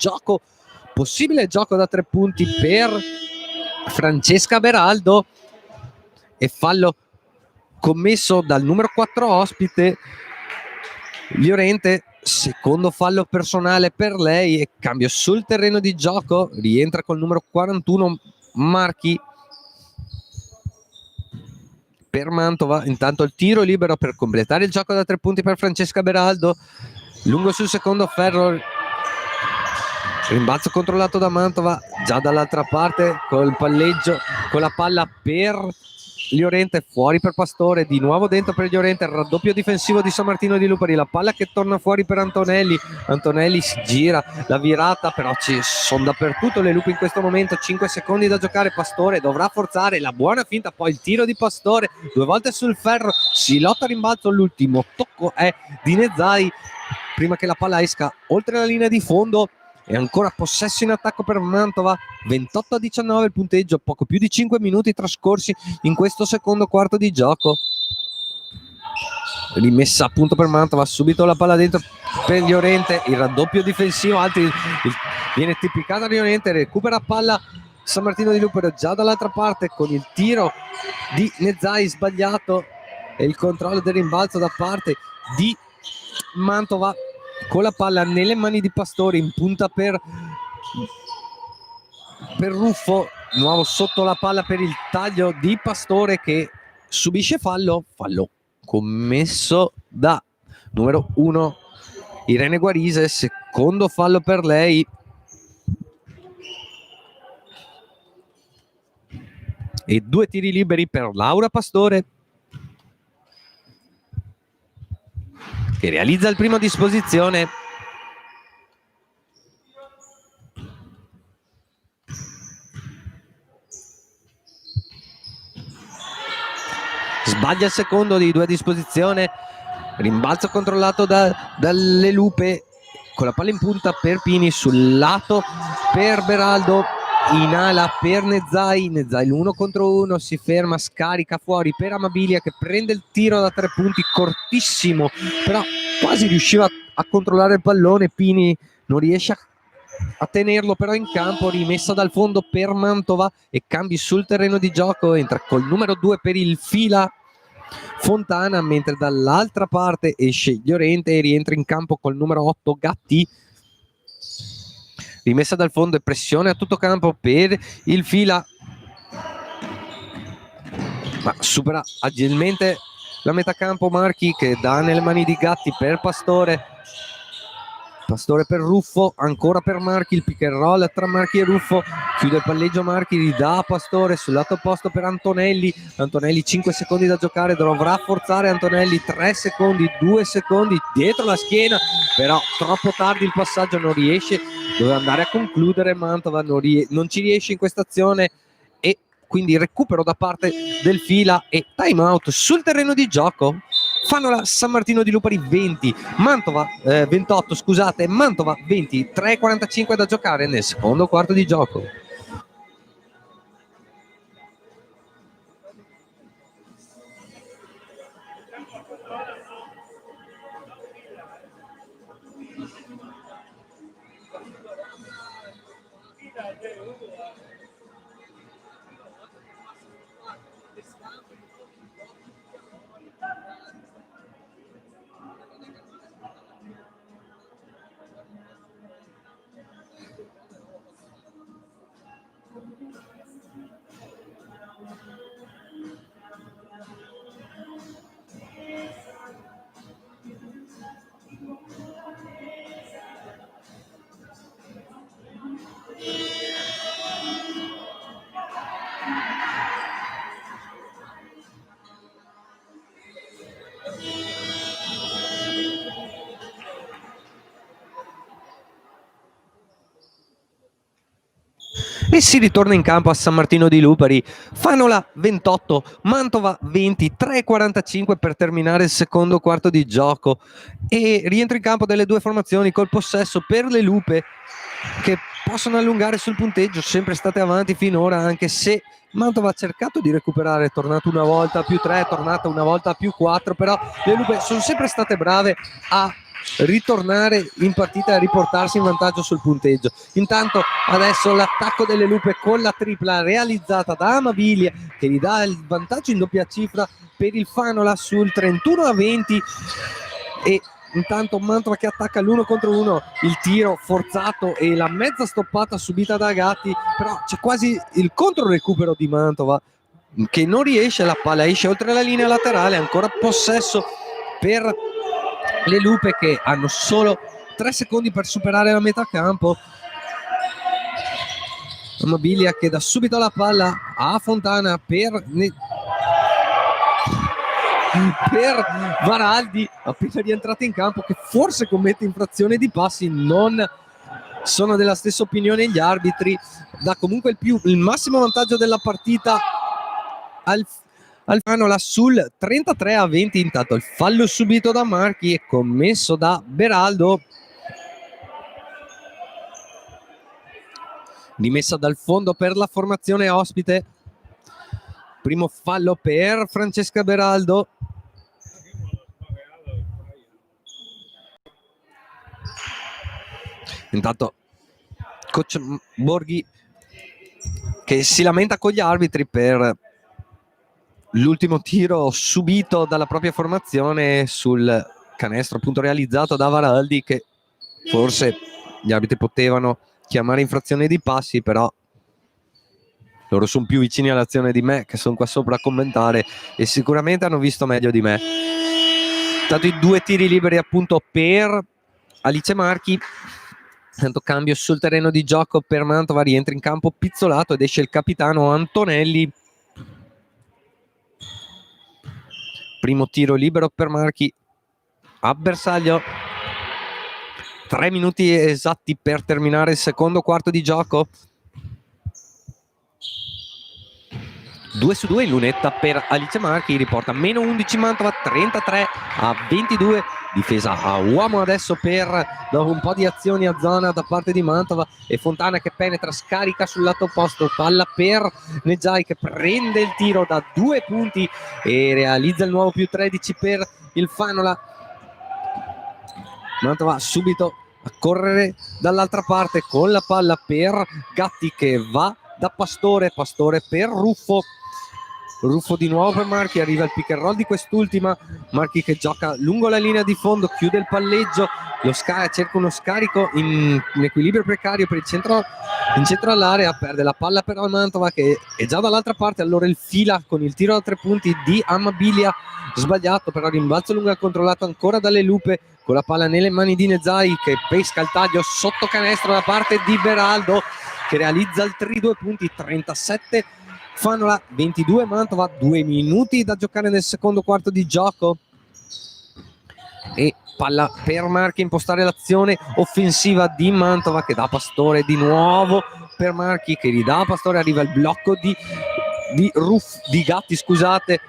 possibile gioco da 3 punti per Francesca Beraldo e fallo commesso dal numero 4 ospite Llorente, secondo fallo personale per lei e cambio sul terreno di gioco, rientra col numero 41 Marchi per Mantova. Intanto il tiro libero per completare il gioco da 3 punti per Francesca Beraldo, lungo sul secondo ferro, rimbalzo controllato da Mantova, già dall'altra parte col palleggio, con la palla per Llorente, fuori per Pastore, di nuovo dentro per Llorente, il raddoppio difensivo di San Martino di Lupari, la palla che torna fuori per Antonelli si gira, la virata, però ci sono dappertutto le Lupi in questo momento, 5 secondi da giocare, Pastore dovrà forzare, la buona finta, poi il tiro di Pastore, 2 volte sul ferro, si lotta a rimbalzo, l'ultimo tocco è di Nezai, prima che la palla esca oltre la linea di fondo. E ancora possesso in attacco per Mantova, 28-19 il punteggio, poco più di 5 minuti trascorsi in questo secondo quarto di gioco. Rimessa a punto per Mantova, subito la palla dentro per Llorente, il raddoppio difensivo, viene tippicata Llorente, recupera palla San Martino di Lupari già dall'altra parte con il tiro di Nezai sbagliato e il controllo del rimbalzo da parte di Mantova, con la palla nelle mani di Pastore, in punta per Ruffo, nuovo sotto la palla per il taglio di Pastore che subisce fallo commesso da numero 1 Irene Guarise, secondo fallo per lei. E 2 tiri liberi per Laura Pastore che realizza il primo a disposizione. Sbaglia il secondo dei 2 a disposizione, rimbalzo controllato dalle Lupe, con la palla in punta per Pini, sul lato per Beraldo, in ala per Nezai l'1 contro 1, si ferma, scarica fuori per Amabilia che prende il tiro da 3 punti cortissimo, però quasi riusciva a controllare il pallone, Pini non riesce a tenerlo però in campo, rimessa dal fondo per Mantova e cambi sul terreno di gioco, entra col numero 2 per il fila Fontana, mentre dall'altra parte esce Llorente e rientra in campo col numero 8 Gatti. Rimessa dal fondo e pressione a tutto campo per il fila, ma supera agilmente la metacampo Marchi, che dà nelle mani di Gatti per Pastore per Ruffo, ancora per Marchi, il pick and roll tra Marchi e Ruffo, chiude il palleggio Marchi, ridà a Pastore sul lato opposto per Antonelli. 5 secondi da giocare, dovrà forzare Antonelli, 3 secondi, 2 secondi dietro la schiena, però troppo tardi il passaggio, non riesce, doveva andare a concludere Mantova, non ci riesce in questa azione e quindi recupero da parte del fila e time out sul terreno di gioco. Fanola San Martino di Lupari 20, Mantova 28, scusate, Mantova 20, 3:45 da giocare nel secondo quarto di gioco. E si ritorna in campo a San Martino di Lupari. Fanola 28, Mantova 20, 3:45 per terminare il secondo quarto di gioco e rientro in campo delle due formazioni col possesso per le Lupe, che possono allungare sul punteggio, sempre state avanti finora, anche se Mantova ha cercato di recuperare, è tornato una volta più 3, è tornata una volta più 4, però le Lupe sono sempre state brave a ritornare in partita e a riportarsi in vantaggio sul punteggio. Intanto adesso l'attacco delle Lupe con la tripla realizzata da Amabilia, che gli dà il vantaggio in doppia cifra per il Fanola sul 31-20 e intanto Mantova che attacca l'1 contro 1, il tiro forzato e la mezza stoppata subita da Gatti, però c'è quasi il contro recupero di Mantova che non riesce, la palla esce oltre la linea laterale, ancora possesso per le Lupe che hanno solo 3 secondi per superare la metà campo. Amabilia che dà subito la palla a Fontana per Varaldi, appena rientrato in campo, che forse commette infrazione di passi. Non sono della stessa opinione gli arbitri, dà comunque il massimo vantaggio della partita al Fanola sul 33-20. Intanto il fallo subito da Marchi e commesso da Beraldo, rimessa dal fondo per la formazione ospite, primo fallo per Francesca Beraldo. Intanto coach Borghi che si lamenta con gli arbitri per l'ultimo tiro subito dalla propria formazione sul canestro appunto realizzato da Varaldi, che forse gli arbitri potevano chiamare infrazione di passi, però loro sono più vicini all'azione di me che sono qua sopra a commentare e sicuramente hanno visto meglio di me. Tanto i due tiri liberi appunto per Alice Marchi. Tanto cambio sul terreno di gioco per Mantova, rientra in campo Pizzolato ed esce il capitano Antonelli. Primo tiro libero per Marchi a bersaglio. 3 minuti esatti per terminare il secondo quarto di gioco. 2 su 2 in lunetta per Alice Marchi, riporta meno 11 Mantova, 33-22, difesa a uomo adesso dopo un po' di azioni a zona da parte di Mantova, e Fontana che penetra, scarica sul lato opposto, palla per Neggiai che prende il tiro da 2 punti e realizza il nuovo più 13 per il Fanola. Mantova subito a correre dall'altra parte con la palla per Gatti che va da Pastore per Ruffo di nuovo per Marchi, arriva il pick and roll di quest'ultima, Marchi che gioca lungo la linea di fondo, chiude il palleggio, cerca uno scarico in equilibrio precario per in centro all'area, perde la palla per Mantova che è già dall'altra parte, allora il fila con il tiro da 3 punti di Amabilia, sbagliato, però rimbalzo lungo controllato ancora dalle Lupe, con la palla nelle mani di Nezai che pesca il taglio sotto canestro da parte di Beraldo che realizza altri 2 punti, 37 Fanola, 22 Mantova, 2 minuti da giocare nel secondo quarto di gioco e palla per Marchi, impostare l'azione offensiva di Mantova che dà Pastore di nuovo per Marchi che ridà a Pastore, arriva il blocco di Gatti, scusate,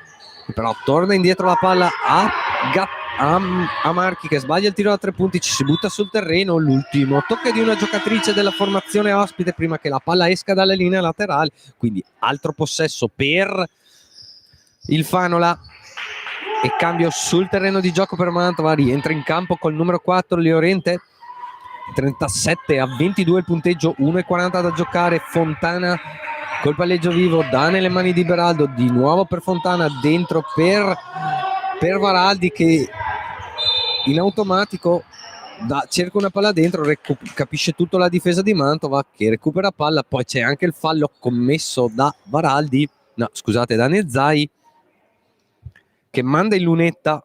però torna indietro la palla a Marchi che sbaglia il tiro da 3 punti, ci si butta sul terreno, l'ultimo tocco di una giocatrice della formazione ospite prima che la palla esca dalla linea laterale, quindi altro possesso per il Fanola e cambio sul terreno di gioco per Mantova, rientra in campo col numero 4 Llorente, 37-22 il punteggio, 1:40 da giocare, Fontana col palleggio vivo, dà nelle mani di Beraldo, di nuovo per Fontana, dentro per Varaldi che in automatico cerca una palla dentro, capisce tutto la difesa di Mantova che recupera palla, poi c'è anche il fallo commesso da da Nezai che manda in lunetta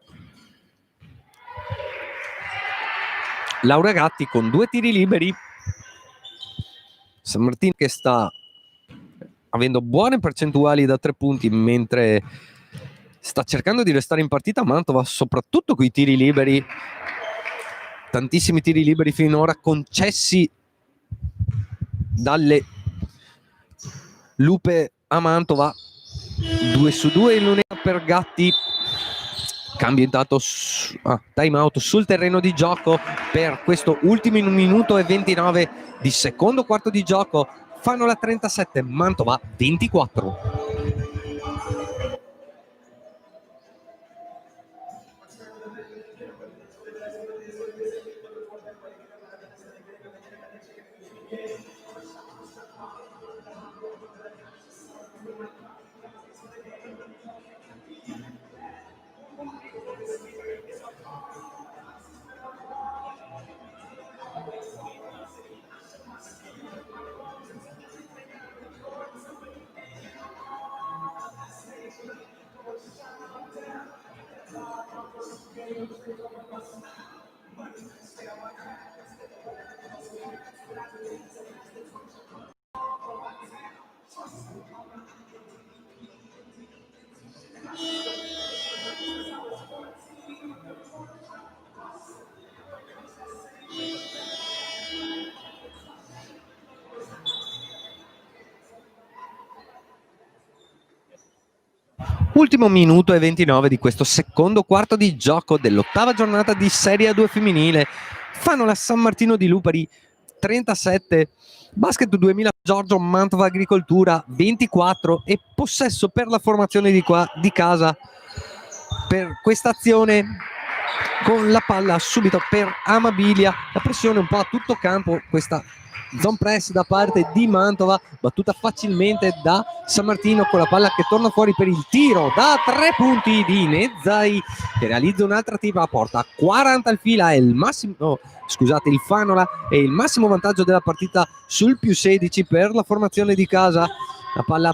Laura Gatti con 2 tiri liberi. San Martino che sta avendo buone percentuali da 3 punti mentre sta cercando di restare in partita. Mantova soprattutto con i tiri liberi, tantissimi tiri liberi finora concessi dalle Lupe a Mantova, 2 su 2 in lunetta per Gatti. Cambio intanto time out sul terreno di gioco per questo ultimo 1 minuto e 29 di secondo quarto di gioco. Fanola 37, Mantova 24. Ultimo minuto e 29 di questo secondo quarto di gioco dell'8ª giornata di Serie A2 femminile. Fanola San Martino di Lupari 37, Basket 2000 Giorgio Mantova Agricoltura 24 e possesso per la formazione di casa per questa azione con la palla subito per Amabilia. La pressione un po' a tutto campo, questa zone press da parte di Mantova, battuta facilmente da San Martino con la palla che torna fuori per il tiro da 3 punti di Nezai che realizza un'altra tipa, porta 40 al fila, è il massimo, scusate, il Fanola è il massimo vantaggio della partita sul +16 per la formazione di casa. La palla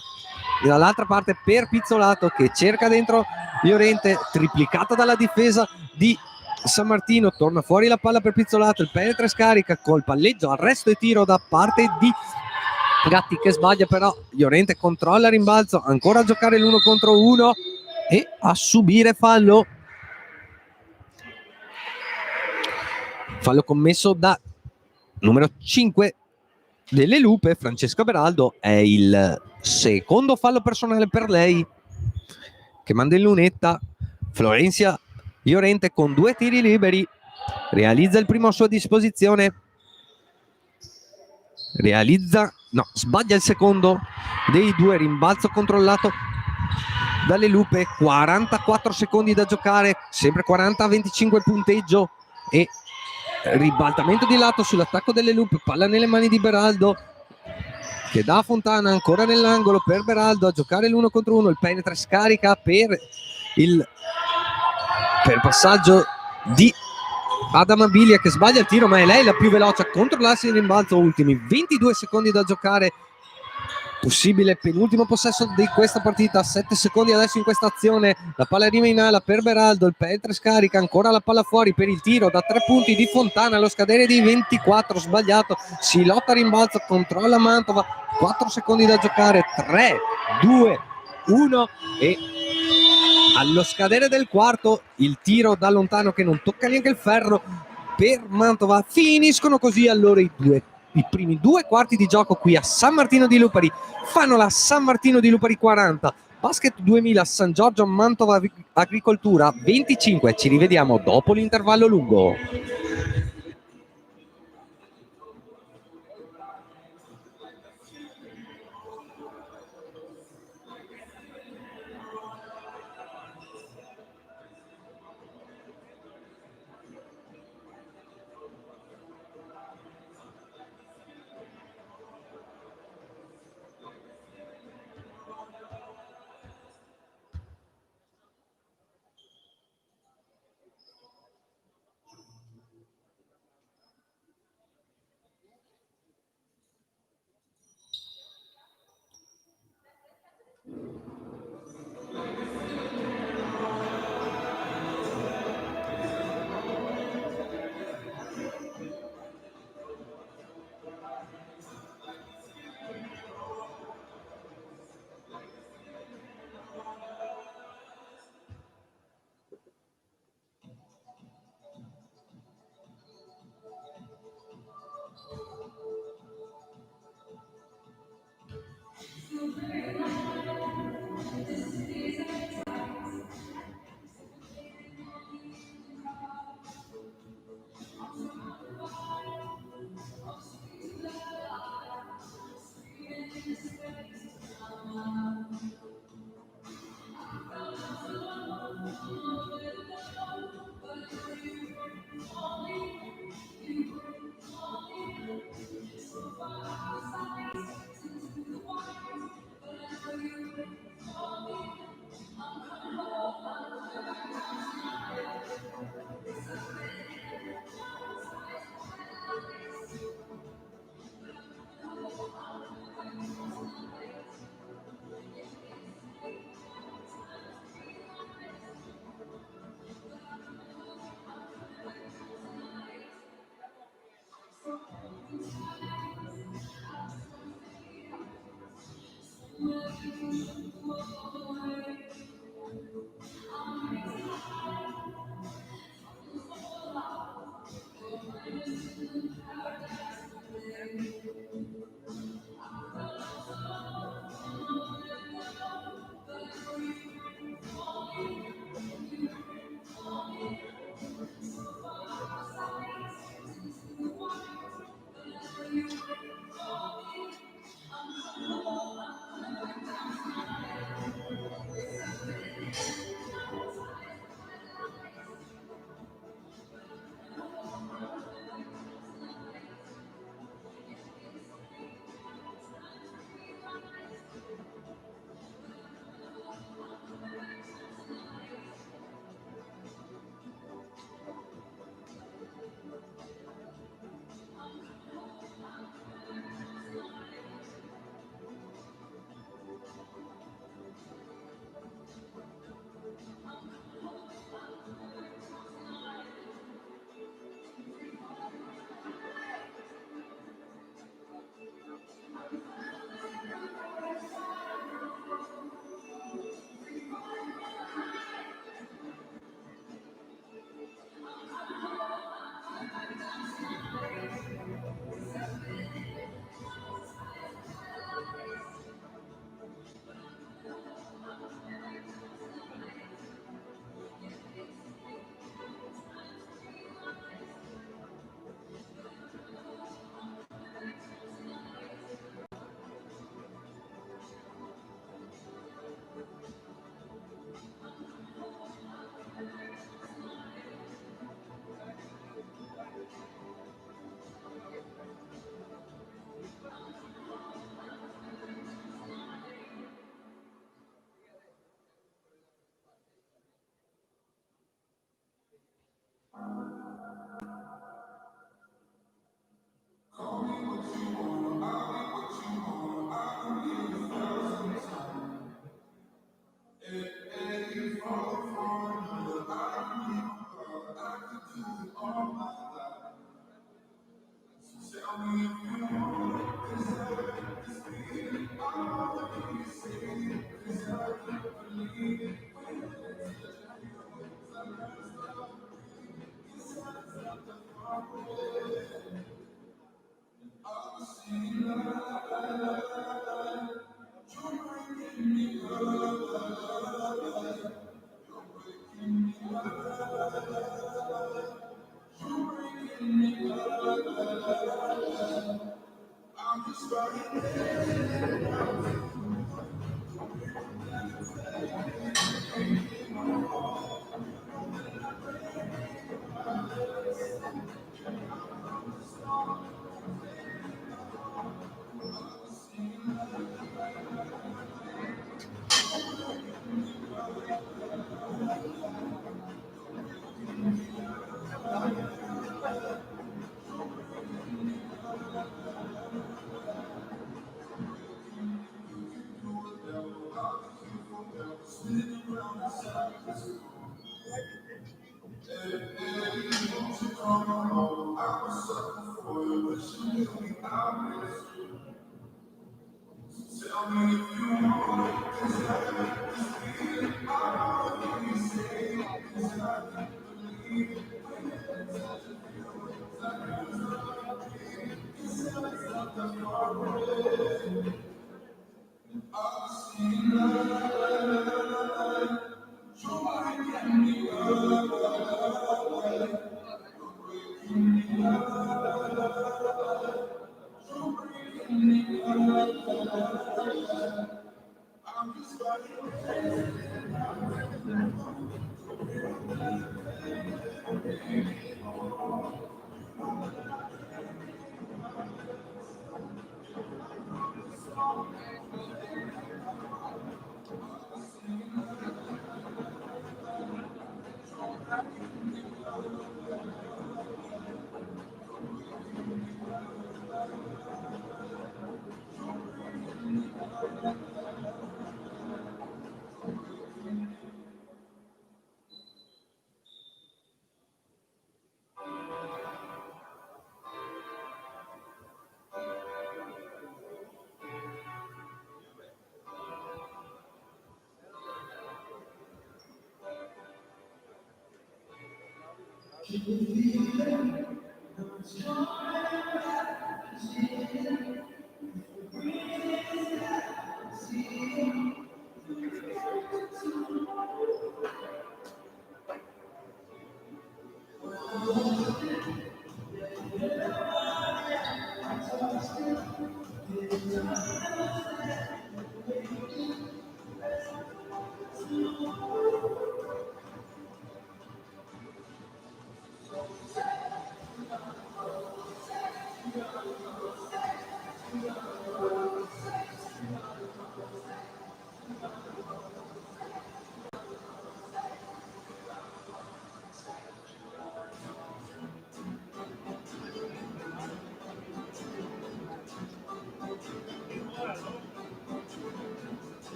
dall'altra parte per Pizzolato che cerca dentro Llorente, triplicata dalla difesa di San Martino, torna fuori la palla per Pizzolato, il penetra e scarica col palleggio, arresto e tiro da parte di Gatti che sbaglia, però Llorente controlla il rimbalzo, ancora a giocare l'1 contro 1 e a subire fallo commesso da numero 5 delle Lupe, Francesca Beraldo. È il secondo fallo personale per lei che manda in lunetta Florencia Llorente con 2 tiri liberi, realizza il primo a sua disposizione, sbaglia il secondo dei 2, rimbalzo controllato dalle Lupe, 44 secondi da giocare, sempre 40-25 il punteggio e ribaltamento di lato sull'attacco delle Lupe, palla nelle mani di Beraldo che dà a Fontana, ancora nell'angolo per Beraldo a giocare l'1 contro 1, il penetra, scarica per il passaggio di Adamabilia che sbaglia il tiro, ma è lei la più veloce a controllarsi in rimbalzo. Ultimi 22 secondi da giocare, possibile penultimo possesso di questa partita, 7 secondi adesso in questa azione, la palla arriva in ala per Beraldo, il penetra, scarica, ancora la palla fuori per il tiro da 3 punti di Fontana, allo scadere di 24, sbagliato, si lotta a rimbalzo, controlla Mantova, 4 secondi da giocare, 3, 2, 1 e allo scadere del quarto il tiro da lontano che non tocca neanche il ferro per Mantova. Finiscono così allora i primi 2 quarti di gioco qui a San Martino di Lupari. Fanno la San Martino di Lupari 40, Basket 2000 San Giorgio Mantova Agricoltura 25. Ci rivediamo dopo l'intervallo lungo.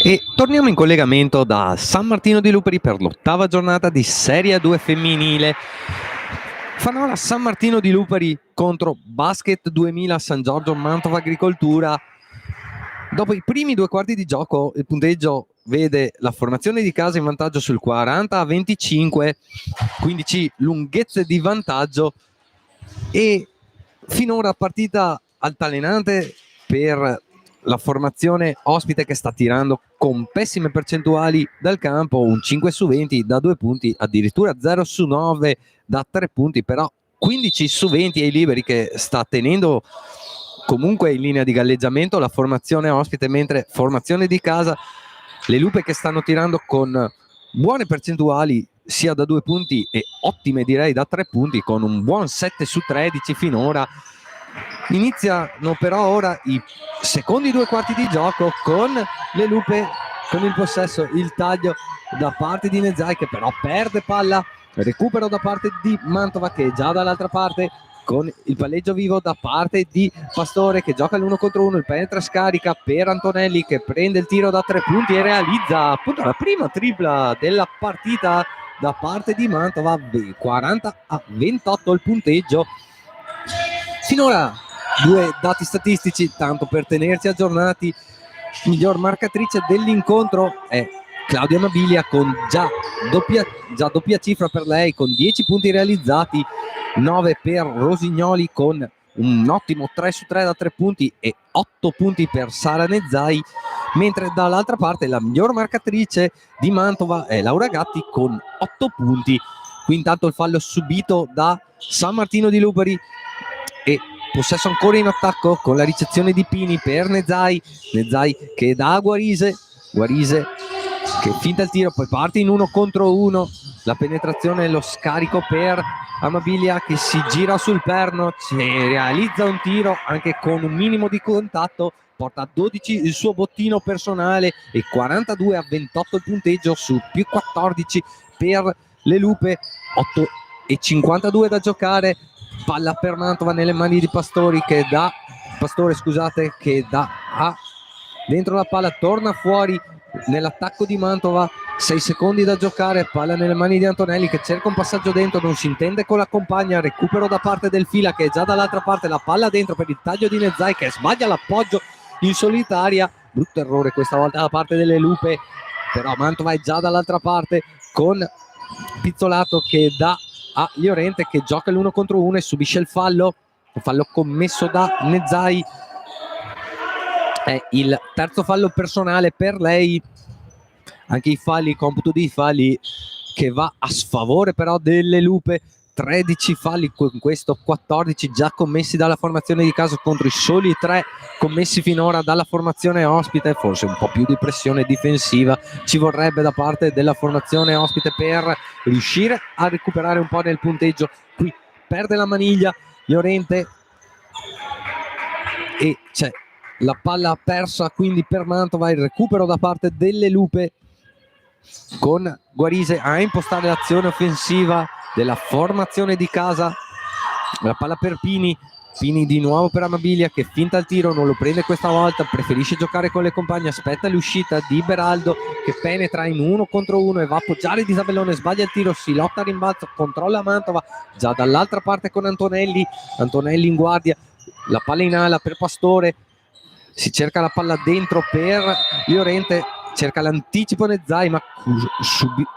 E torniamo in collegamento da San Martino di Luperi per l'8ª giornata di Serie A2 femminile. Fanno San Martino di Luperi contro Basket 2000 San Giorgio Mantova Agricoltura. Dopo i primi 2 quarti di gioco il punteggio vede la formazione di casa in vantaggio sul 40-25, 15 lunghezze di vantaggio, e finora partita altalenante per la formazione ospite, che sta tirando con pessime percentuali dal campo, un 5 su 20 da 2 punti, addirittura 0 su 9 da 3 punti, però 15 su 20 ai liberi, che sta tenendo comunque in linea di galleggiamento la formazione ospite, mentre formazione di casa le Lupe che stanno tirando con buone percentuali sia da 2 punti e ottime direi da 3 punti, con un buon 7 su 13 finora. Iniziano però ora i secondi 2 quarti di gioco con le Lupe con il possesso, il taglio da parte di Nezai, che però perde palla, recupero da parte di Mantova che è già dall'altra parte, con il palleggio vivo da parte di Pastore che gioca l'1 contro 1, il penetra scarica per Antonelli che prende il tiro da 3 punti e realizza appunto la prima tripla della partita da parte di Mantova. 40-28 il punteggio. Finora 2 dati statistici tanto per tenerci aggiornati. Miglior marcatrice dell'incontro è Claudia Mabilia con già doppia cifra per lei, con 10 punti realizzati, 9 per Rosignoli con un ottimo 3 su 3 da 3 punti e 8 punti per Sara Nezai, mentre dall'altra parte la miglior marcatrice di Mantova è Laura Gatti con 8 punti. Qui intanto il fallo subito da San Martino di Luperi e possesso ancora in attacco con la ricezione di Pini per Nezai che dà a Guarise che finta il tiro, poi parte in 1 contro 1, la penetrazione e lo scarico per Amabilia che si gira sul perno, realizza un tiro anche con un minimo di contatto, porta a 12 il suo bottino personale e 42-28 il punteggio su più 14 per le Lupe. 8:52 da giocare, palla per Mantova nelle mani di Pastore che dà dentro la palla, torna fuori nell'attacco di Mantova, 6 secondi da giocare, palla nelle mani di Antonelli che cerca un passaggio dentro, non si intende con la compagna, recupero da parte del Fila che è già dall'altra parte, la palla dentro per il taglio di Nezai che sbaglia l'appoggio in solitaria, brutto errore questa volta da parte delle Lupe, però Mantova è già dall'altra parte con Pizzolato che dà a Llorente che gioca l'1 contro 1 e subisce il fallo commesso da Nezai. È il terzo fallo personale per lei, anche i falli, computo di falli che va a sfavore però delle Lupe, 13 falli con questo, 14 già commessi dalla formazione di casa contro i soli 3 commessi finora dalla formazione ospite. Forse un po' più di pressione difensiva ci vorrebbe da parte della formazione ospite per riuscire a recuperare un po' nel punteggio. Qui perde la maniglia Llorente e c'è la palla persa quindi per Mantova, il recupero da parte delle Lupe con Guarise a impostare l'azione offensiva della formazione di casa. La palla per Pini di nuovo per Amabilia che finta il tiro, non lo prende questa volta, preferisce giocare con le compagne, aspetta l'uscita di Beraldo che penetra in 1 contro 1 e va a appoggiare Di Isabellone, sbaglia il tiro, si lotta a rimbalzo, controlla Mantova già dall'altra parte con Antonelli in guardia, la palla in ala per Pastore, si cerca la palla dentro per Llorente, cerca l'anticipo Nezai ma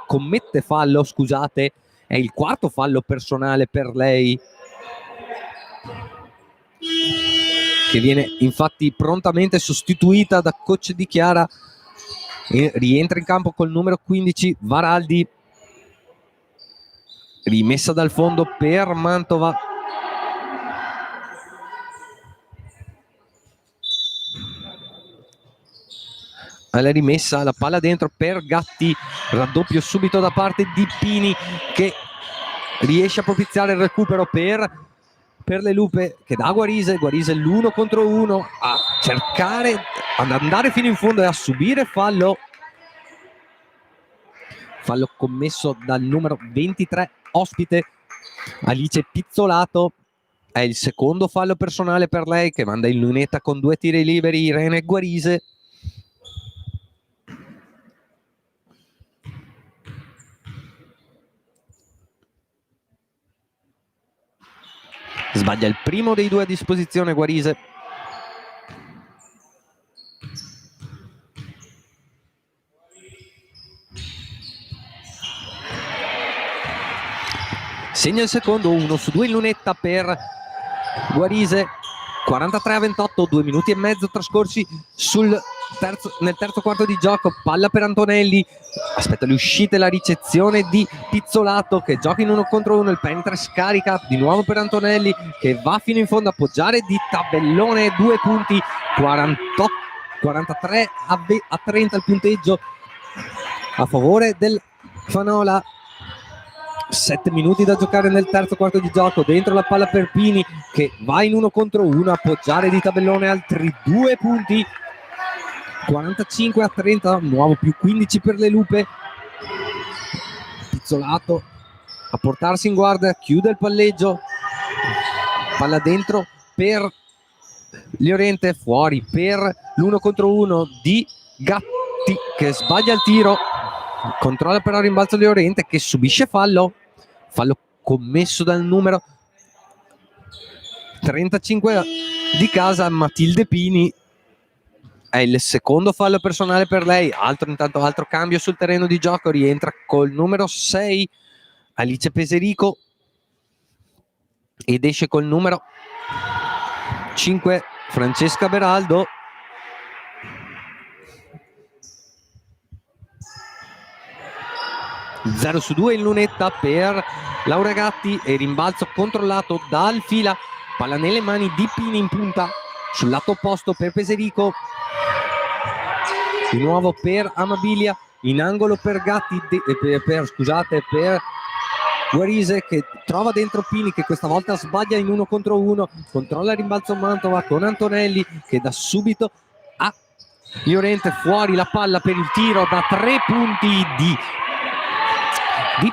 commette fallo, scusate, è il quarto fallo personale per lei, che viene infatti prontamente sostituita da coach di Chiara e rientra in campo col numero 15 Varaldi. Rimessa dal fondo per Mantova. Alla rimessa la palla dentro per Gatti, raddoppio subito da parte di Pini che riesce a propiziare il recupero per le Lupe che dà a Guarise l'1 contro 1 a cercare ad andare fino in fondo e a subire fallo commesso dal numero 23 ospite Alice Pizzolato. È il secondo fallo personale per lei che manda in lunetta con 2 tiri liberi Irene Guarise. Sbaglia il primo dei due a disposizione Guarise. Segna il secondo, 1-2 in lunetta per Guarise. 43-28, 2 minuti e mezzo trascorsi nel terzo quarto di gioco. Palla per Antonelli, aspetta le uscite, la ricezione di Pizzolato che gioca in 1 contro 1, il penetra scarica di nuovo per Antonelli che va fino in fondo a appoggiare di tabellone, 2 punti, 43-30 il punteggio a favore del Fanola. 7 minuti da giocare nel terzo quarto di gioco. Dentro la palla per Pini che va in 1 contro 1, appoggiare di tabellone, altri 2 punti, 45-30, nuovo più 15 per le Lupe. Pizzolato a portarsi in guardia, chiude il palleggio, palla dentro per Llorente, fuori per l'1 contro 1 di Gatti che sbaglia il tiro. Controlla però il rimbalzo Llorente che subisce fallo commesso dal numero 35 di casa, Matilde Pini. È il secondo fallo personale per lei. Altro cambio sul terreno di gioco, rientra col numero 6 Alice Peserico ed esce col numero 5 Francesca Beraldo. Zero su 2 in lunetta per Laura Gatti e rimbalzo controllato dal fila, palla nelle mani di Pini in punta sul lato opposto per Peserico, di nuovo per Amabilia, in angolo per Gatti, per Guarise che trova dentro Pini che questa volta sbaglia in 1 contro 1, controlla il rimbalzo Mantova con Antonelli che dà subito a Llorente, fuori la palla per il tiro da 3 punti di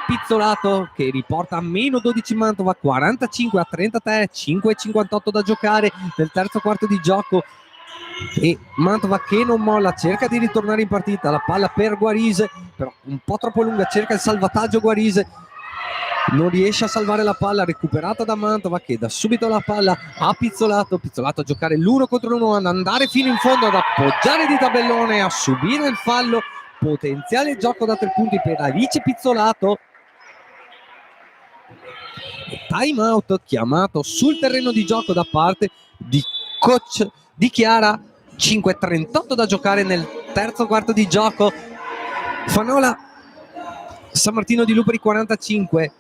Pizzolato che riporta a meno 12 Mantova, 45-33, 5:58 da giocare nel terzo quarto di gioco e Mantova che non molla, cerca di ritornare in partita, la palla per Guarise però un po' troppo lunga, cerca il salvataggio Guarise, non riesce a salvare la palla, recuperata da Mantova che dà subito la palla a Pizzolato a giocare l'1 contro 1, ad andare fino in fondo, ad appoggiare di tabellone, a subire il fallo, potenziale gioco da 3 punti per Alice Pizzolato. Time out chiamato sul terreno di gioco da parte di coach di Chiara. 5:38 da giocare nel terzo quarto di gioco. Fanola San Martino di Luperi 45,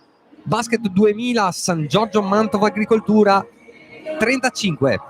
Basket 2000 San Giorgio Mantova Agricoltura 35.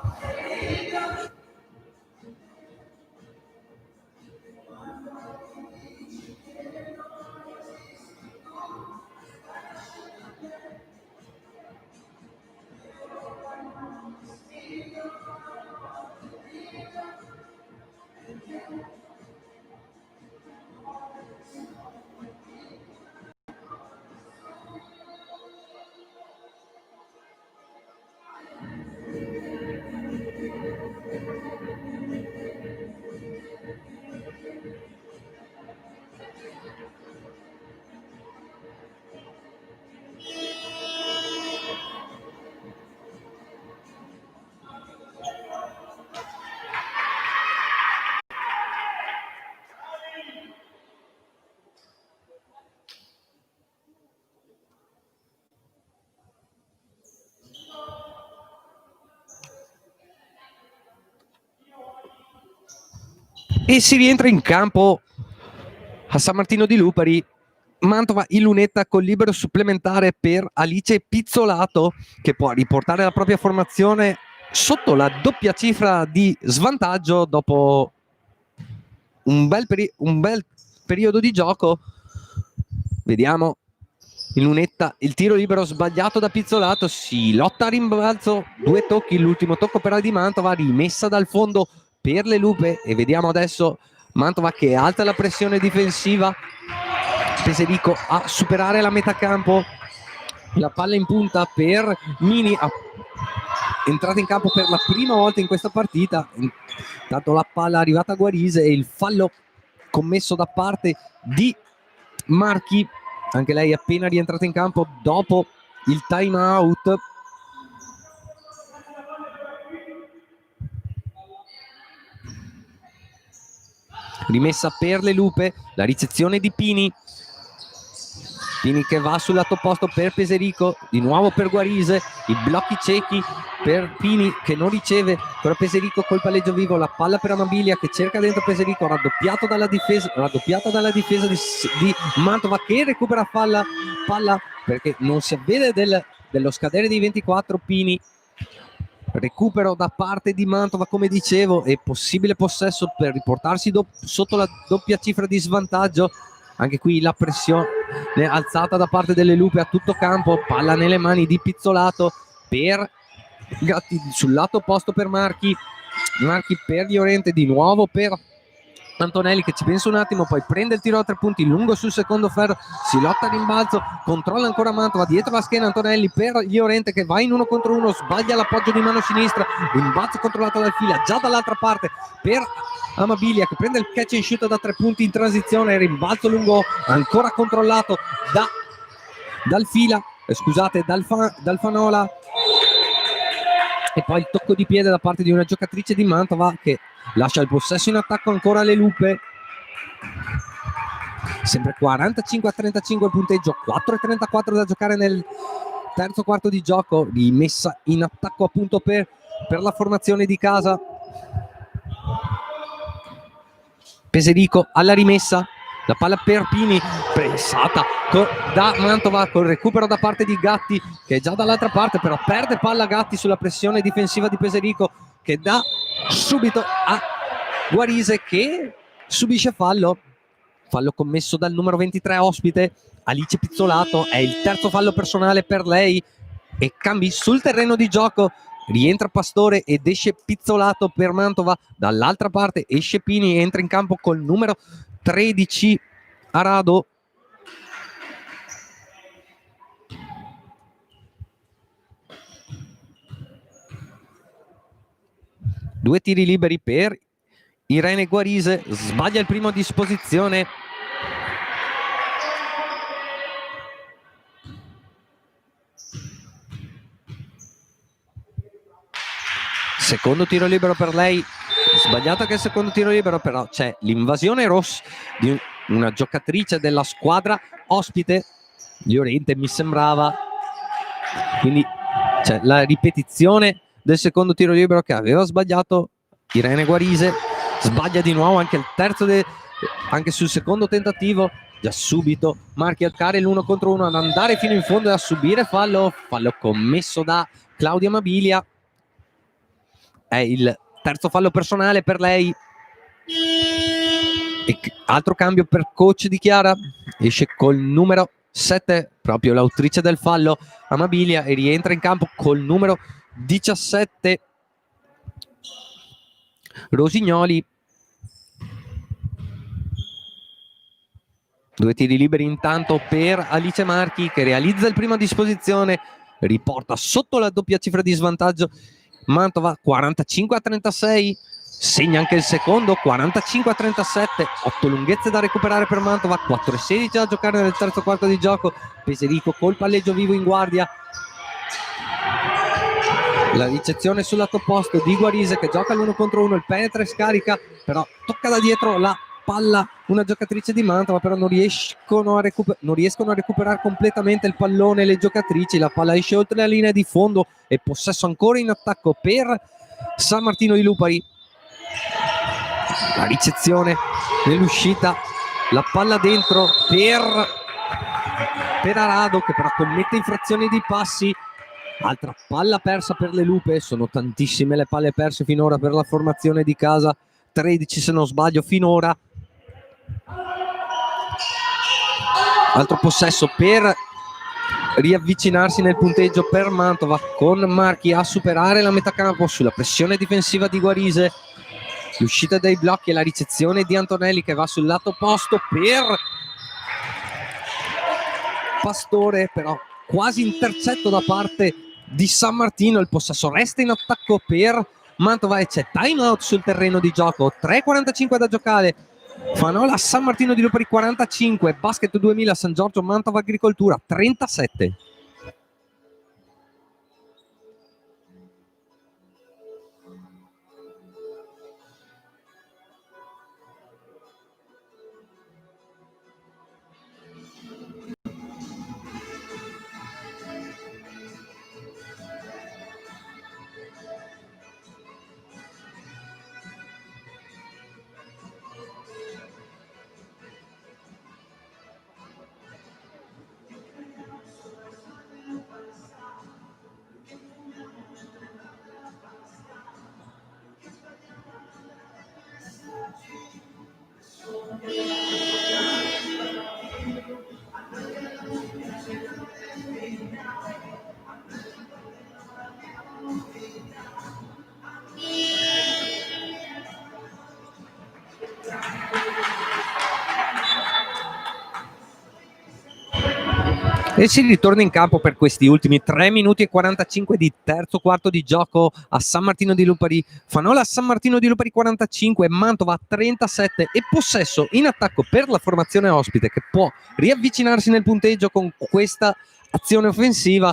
E si rientra in campo a San Martino di Luperi. Mantova in lunetta col libero supplementare per Alice Pizzolato che può riportare la propria formazione sotto la doppia cifra di svantaggio dopo un bel periodo di gioco. Vediamo in lunetta il tiro libero sbagliato da Pizzolato, si lotta a rimbalzo, 2 tocchi, l'ultimo tocco per Aldi Mantova, rimessa dal fondo per le Lupe e vediamo adesso Mantova che alza la pressione difensiva, Peserico a superare la metà campo, la palla in punta per Mini, entrata in campo per la prima volta in questa partita, intanto la palla è arrivata a Guarise e il fallo commesso da parte di Marchi, anche lei appena rientrata in campo dopo il time out. rimessa per le Lupe, la ricezione di Pini che va sul lato opposto per Peserico, di nuovo per Guarise, i blocchi ciechi per Pini che non riceve, però Peserico col palleggio vivo, la palla per Amabilia che cerca dentro Peserico, raddoppiata dalla difesa di Mantova che recupera palla perché non si avvede dello scadere dei 24. Pini, recupero da parte di Mantova, come dicevo, e possibile possesso per riportarsi sotto la doppia cifra di svantaggio. Anche qui la pressione alzata da parte delle Lupe a tutto campo, palla nelle mani di Pizzolato per Gatti sul lato opposto per Marchi per Llorente, di nuovo per Antonelli che ci pensa un attimo, poi prende il tiro a 3 punti lungo sul secondo ferro, si lotta a rimbalzo, controlla ancora Mantova, dietro la schiena Antonelli per Llorente che va in 1 contro 1, sbaglia l'appoggio di mano sinistra, rimbalzo controllato dal Fila, già dall'altra parte per Amabilia che prende il catch and shoot da 3 punti in transizione, rimbalzo lungo ancora controllato dal Fila, dal Fanola, e poi il tocco di piede da parte di una giocatrice di Mantova che lascia il possesso in attacco ancora alle Lupe. Sempre 45-35 il punteggio, 4-34 da giocare nel terzo quarto di gioco, rimessa in attacco appunto per la formazione di casa. Peserico alla rimessa, la palla per Pini, pressata da Mantova col recupero da parte di Gatti che è già dall'altra parte, però perde palla Gatti sulla pressione difensiva di Peserico che dà subito a Guarise che subisce fallo commesso dal numero 23 ospite Alice Pizzolato, è il terzo fallo personale per lei e cambi sul terreno di gioco. Rientra Pastore ed esce Pizzolato per Mantova, dall'altra parte esce Pini, entra in campo col numero 13 Arado. Due tiri liberi per Irene Guarise, sbaglia il primo a disposizione. Secondo tiro libero per lei, sbagliato anche il secondo tiro libero, però c'è l'invasione rossa di una giocatrice della squadra ospite, Llorente mi sembrava, quindi c'è la ripetizione del secondo tiro libero che aveva sbagliato Irene Guarise, sbaglia di nuovo anche il terzo, anche sul secondo tentativo, già subito Marchi Alcare l'1 contro 1 ad andare fino in fondo e a subire fallo commesso da Claudia Amabilia. È il terzo fallo personale per lei. E altro cambio per coach di Chiara, esce col numero 7 proprio l'autrice del fallo Amabilia e rientra in campo col numero 17 Rosignoli. Due tiri liberi intanto per Alice Marchi che realizza il primo a disposizione, riporta sotto la doppia cifra di svantaggio Mantova 45-36, segna anche il secondo 45-37, 8 lunghezze da recuperare per Mantova, 4-16 da giocare nel terzo quarto di gioco. Peserico col palleggio vivo in guardia, la ricezione sul lato opposto di Guarise che gioca l'1 contro 1, il penetra e scarica, però tocca da dietro la palla una giocatrice di Mantova, però non riescono a recuperare completamente il pallone le giocatrici, la palla esce oltre la linea di fondo e possesso ancora in attacco per San Martino di Lupari. La ricezione nell'uscita, la palla dentro per Arado che però commette infrazioni di passi. Altra palla persa per le Lupe, sono tantissime le palle perse finora per la formazione di casa, 13 se non sbaglio finora. Altro possesso per riavvicinarsi nel punteggio per Mantova, con Marchi a superare la metà campo sulla pressione difensiva di Guarise. L'uscita dai blocchi e la ricezione di Antonelli che va sul lato opposto per Pastore, però quasi intercetto da parte di San Martino. Il possesso resta in attacco per Mantova e c'è time out sul terreno di gioco, 3:45 da giocare. Fanola San Martino di Lupari 45, Basket 2000 San Giorgio Mantova Agricoltura 37. E si ritorna in campo per questi ultimi 3 minuti e 45 di terzo quarto di gioco a San Martino di Lupari. Fanola a San Martino di Lupari 45, Mantova 37 e possesso in attacco per la formazione ospite, che può riavvicinarsi nel punteggio con questa azione offensiva.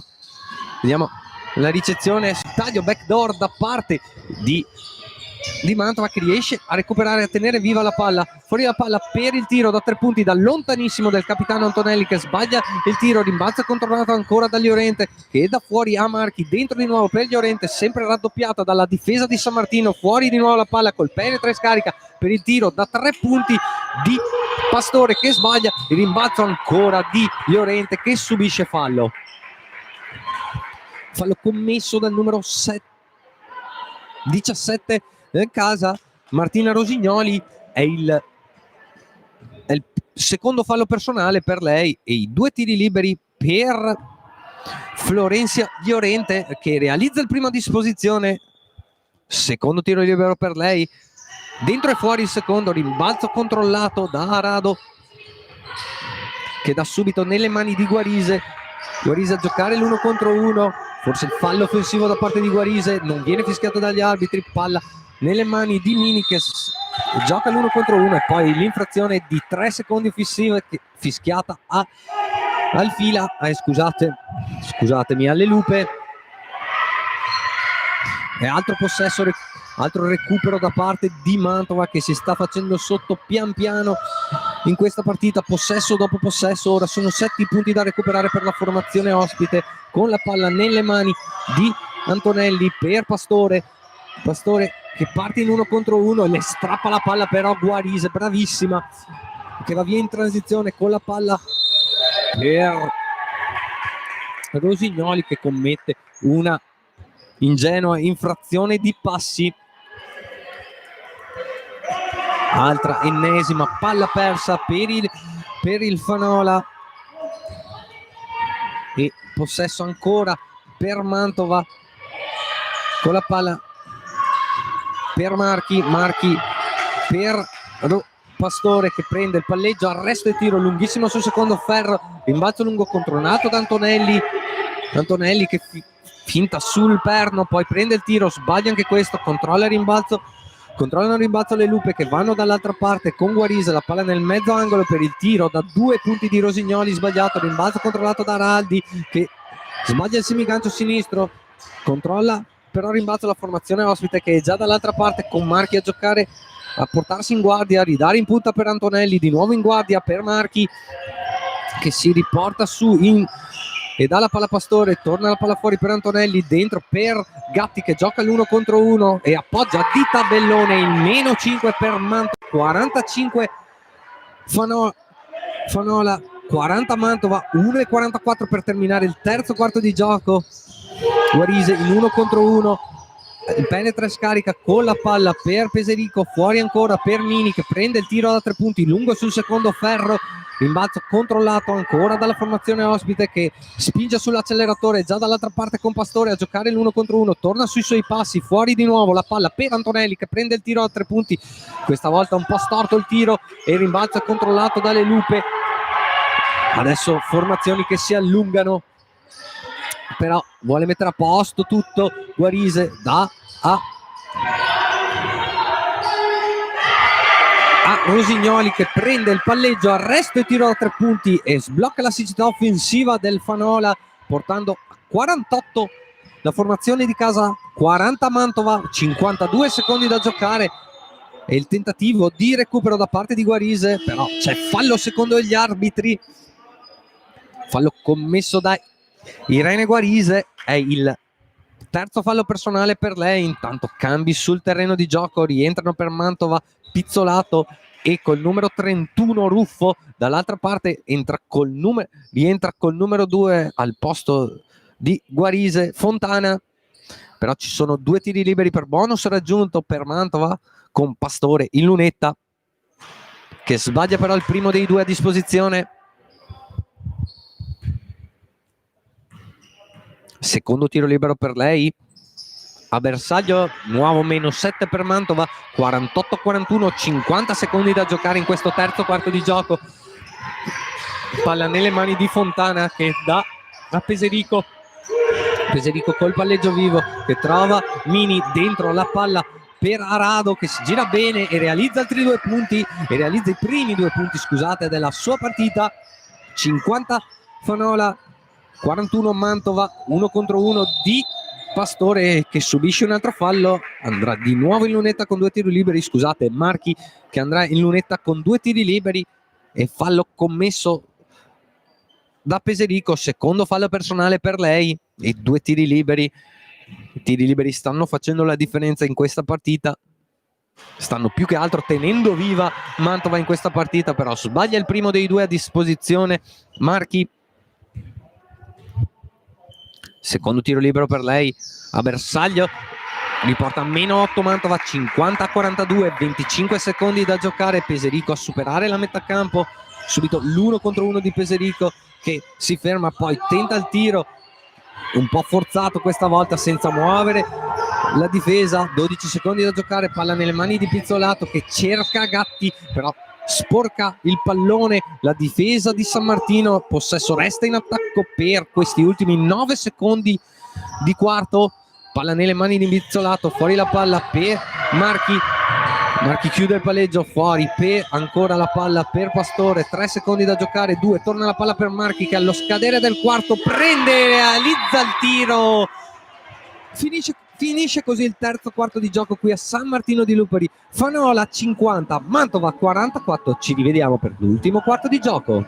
Vediamo la ricezione, taglio backdoor da parte di Mantova, che riesce a recuperare, a tenere viva la palla, fuori la palla per il tiro da 3 punti da lontanissimo del capitano Antonelli, che sbaglia il tiro, rimbalzo controllato ancora da Llorente, che da fuori a Marchi, dentro di nuovo per Llorente, sempre raddoppiata dalla difesa di San Martino, fuori di nuovo la palla col penetra e scarica per il tiro da 3 punti di Pastore, che sbaglia, il rimbalzo ancora di Llorente, che subisce fallo commesso dal numero 17 nel casa, Martina Rosignoli. È il secondo fallo personale per lei e i 2 tiri liberi per Florenzia Llorente, che realizza il primo a disposizione. Secondo tiro libero per lei, dentro e fuori il secondo, rimbalzo controllato da Arado, che dà subito nelle mani di Guarise a giocare l'1 contro 1. Forse il fallo offensivo da parte di Guarise non viene fischiato dagli arbitri, palla nelle mani di Mini, che gioca l'1 contro 1 e poi l'infrazione di 3 secondi offensive fischiata al fila, scusatemi, alle Lupe. E altro possesso, altro recupero da parte di Mantova, che si sta facendo sotto pian piano in questa partita, possesso dopo possesso. Ora sono 7 punti da recuperare per la formazione ospite, con la palla nelle mani di Antonelli per Pastore che parte in 1 contro 1 e le strappa la palla, però Guarise, bravissima, che va via in transizione con la palla per Rosignoli, che commette una ingenua infrazione di passi. Altra ennesima palla persa per il Fanola, e possesso ancora per Mantova, con la palla per Marchi per Pastore, che prende il palleggio, arresto e tiro lunghissimo sul secondo ferro, rimbalzo lungo controllato da Antonelli che finta sul perno, poi prende il tiro, sbaglia anche questo, controllano il rimbalzo le Lupe, che vanno dall'altra parte con Guarise, la palla nel mezzo angolo per il tiro da 2 punti di Rosignoli, sbagliato, rimbalzo controllato da Araldi, che sbaglia il semigancio sinistro, controlla però rimbalzo la formazione ospite, che è già dall'altra parte, con Marchi a giocare, a portarsi in guardia, a ridare in punta per Antonelli, di nuovo in guardia per Marchi, che si riporta su e dà la palla a Pastore, torna la palla fuori per Antonelli, dentro per Gatti, che gioca l'1 contro 1 e appoggia di tabellone il -5 per Mantova. 45 Fanola, 40 Mantova, 1:44 per terminare il terzo quarto di gioco. Guarise in 1 contro 1, penetra e scarica con la palla per Peserico, fuori ancora per Mini, che prende il tiro da 3 punti lungo sul secondo ferro, rimbalzo controllato ancora dalla formazione ospite, che spinge sull'acceleratore già dall'altra parte con Pastore a giocare l'1 contro 1, torna sui suoi passi, fuori di nuovo la palla per Antonelli, che prende il tiro da 3 punti, questa volta un po' storto il tiro e il rimbalzo controllato dalle Lupe. Adesso formazioni che si allungano, però vuole mettere a posto tutto Guarise, da a Rosignoli, che prende il palleggio, arresto e tiro da 3 punti e sblocca la siccità offensiva del Fanola, portando a 48 la formazione di casa, 40 Mantova, 52 secondi da giocare e il tentativo di recupero da parte di Guarise, però c'è fallo secondo gli arbitri, fallo commesso da Irene Guarise, è il terzo fallo personale per lei. Intanto cambi sul terreno di gioco, rientrano per Mantova Pizzolato e col numero 31 Ruffo, dall'altra parte rientra col numero 2 al posto di Guarise Fontana, però ci sono 2 tiri liberi per bonus raggiunto per Mantova, con Pastore in lunetta, che sbaglia però il primo dei 2 a disposizione. Secondo tiro libero per lei a bersaglio, nuovo -7 per Mantova, 48-41, 50 secondi da giocare in questo terzo quarto di gioco. palla nelle mani di Fontana che dà a Peserico. Peserico col palleggio vivo che trova Mini dentro la palla per Arado che si gira bene e realizza altri 2 punti e realizza i primi 2 punti, scusate, della sua partita. 50 Fanola, 41 Mantova, 1 contro 1 di Pastore che subisce un altro fallo, andrà di nuovo in lunetta con 2 tiri liberi, scusate, Marchi che andrà in lunetta con 2 tiri liberi e fallo commesso da Peserico, secondo fallo personale per lei e 2 tiri liberi. I tiri liberi stanno facendo la differenza in questa partita, stanno più che altro tenendo viva Mantova in questa partita, però sbaglia il primo dei 2 a disposizione Marchi. Secondo tiro libero per lei a bersaglio, riporta meno 8 Mantova, 50-42, 25 secondi da giocare, Peserico a superare la metà campo, subito l'1 contro 1 di Peserico che si ferma, poi tenta il tiro un po' forzato questa volta senza muovere la difesa, 12 secondi da giocare, palla nelle mani di Pizzolato che cerca Gatti, però sporca il pallone la difesa di San Martino, possesso resta in attacco per questi ultimi 9 secondi di quarto, palla nelle mani di Pizzolato, fuori la palla per Marchi. Marchi chiude il palleggio, fuori per ancora la palla per Pastore, 3 secondi da giocare, 2, torna la palla per Marchi che allo scadere del quarto prende e realizza il tiro, finisce così il terzo quarto di gioco qui a San Martino di Lupari. Fanola 50, Mantova 44, ci rivediamo per l'ultimo quarto di gioco.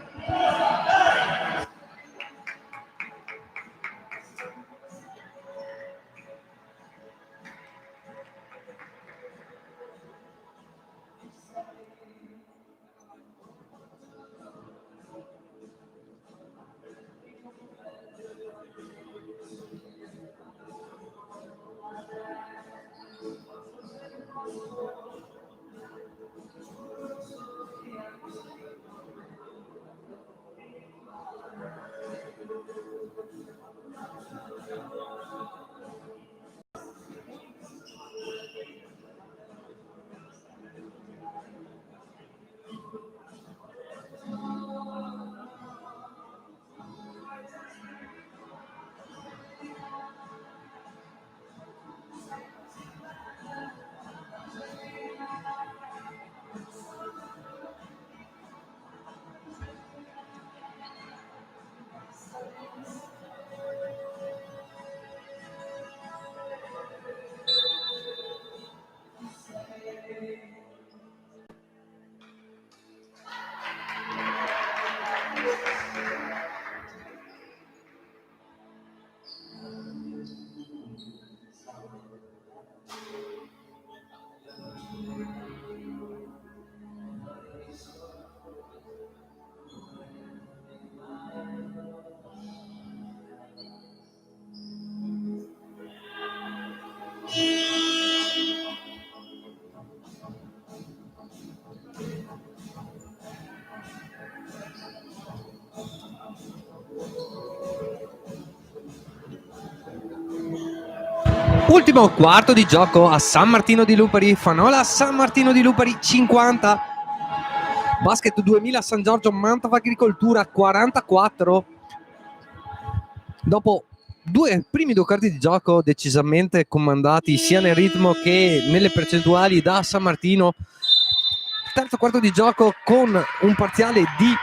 Ultimo quarto di gioco a San Martino di Lupari, Fanola San Martino di Lupari 50, Basket 2000 San Giorgio Mantova Agricoltura 44. Dopo primi due quarti di gioco decisamente comandati sia nel ritmo che nelle percentuali da San Martino, terzo quarto di gioco con un parziale di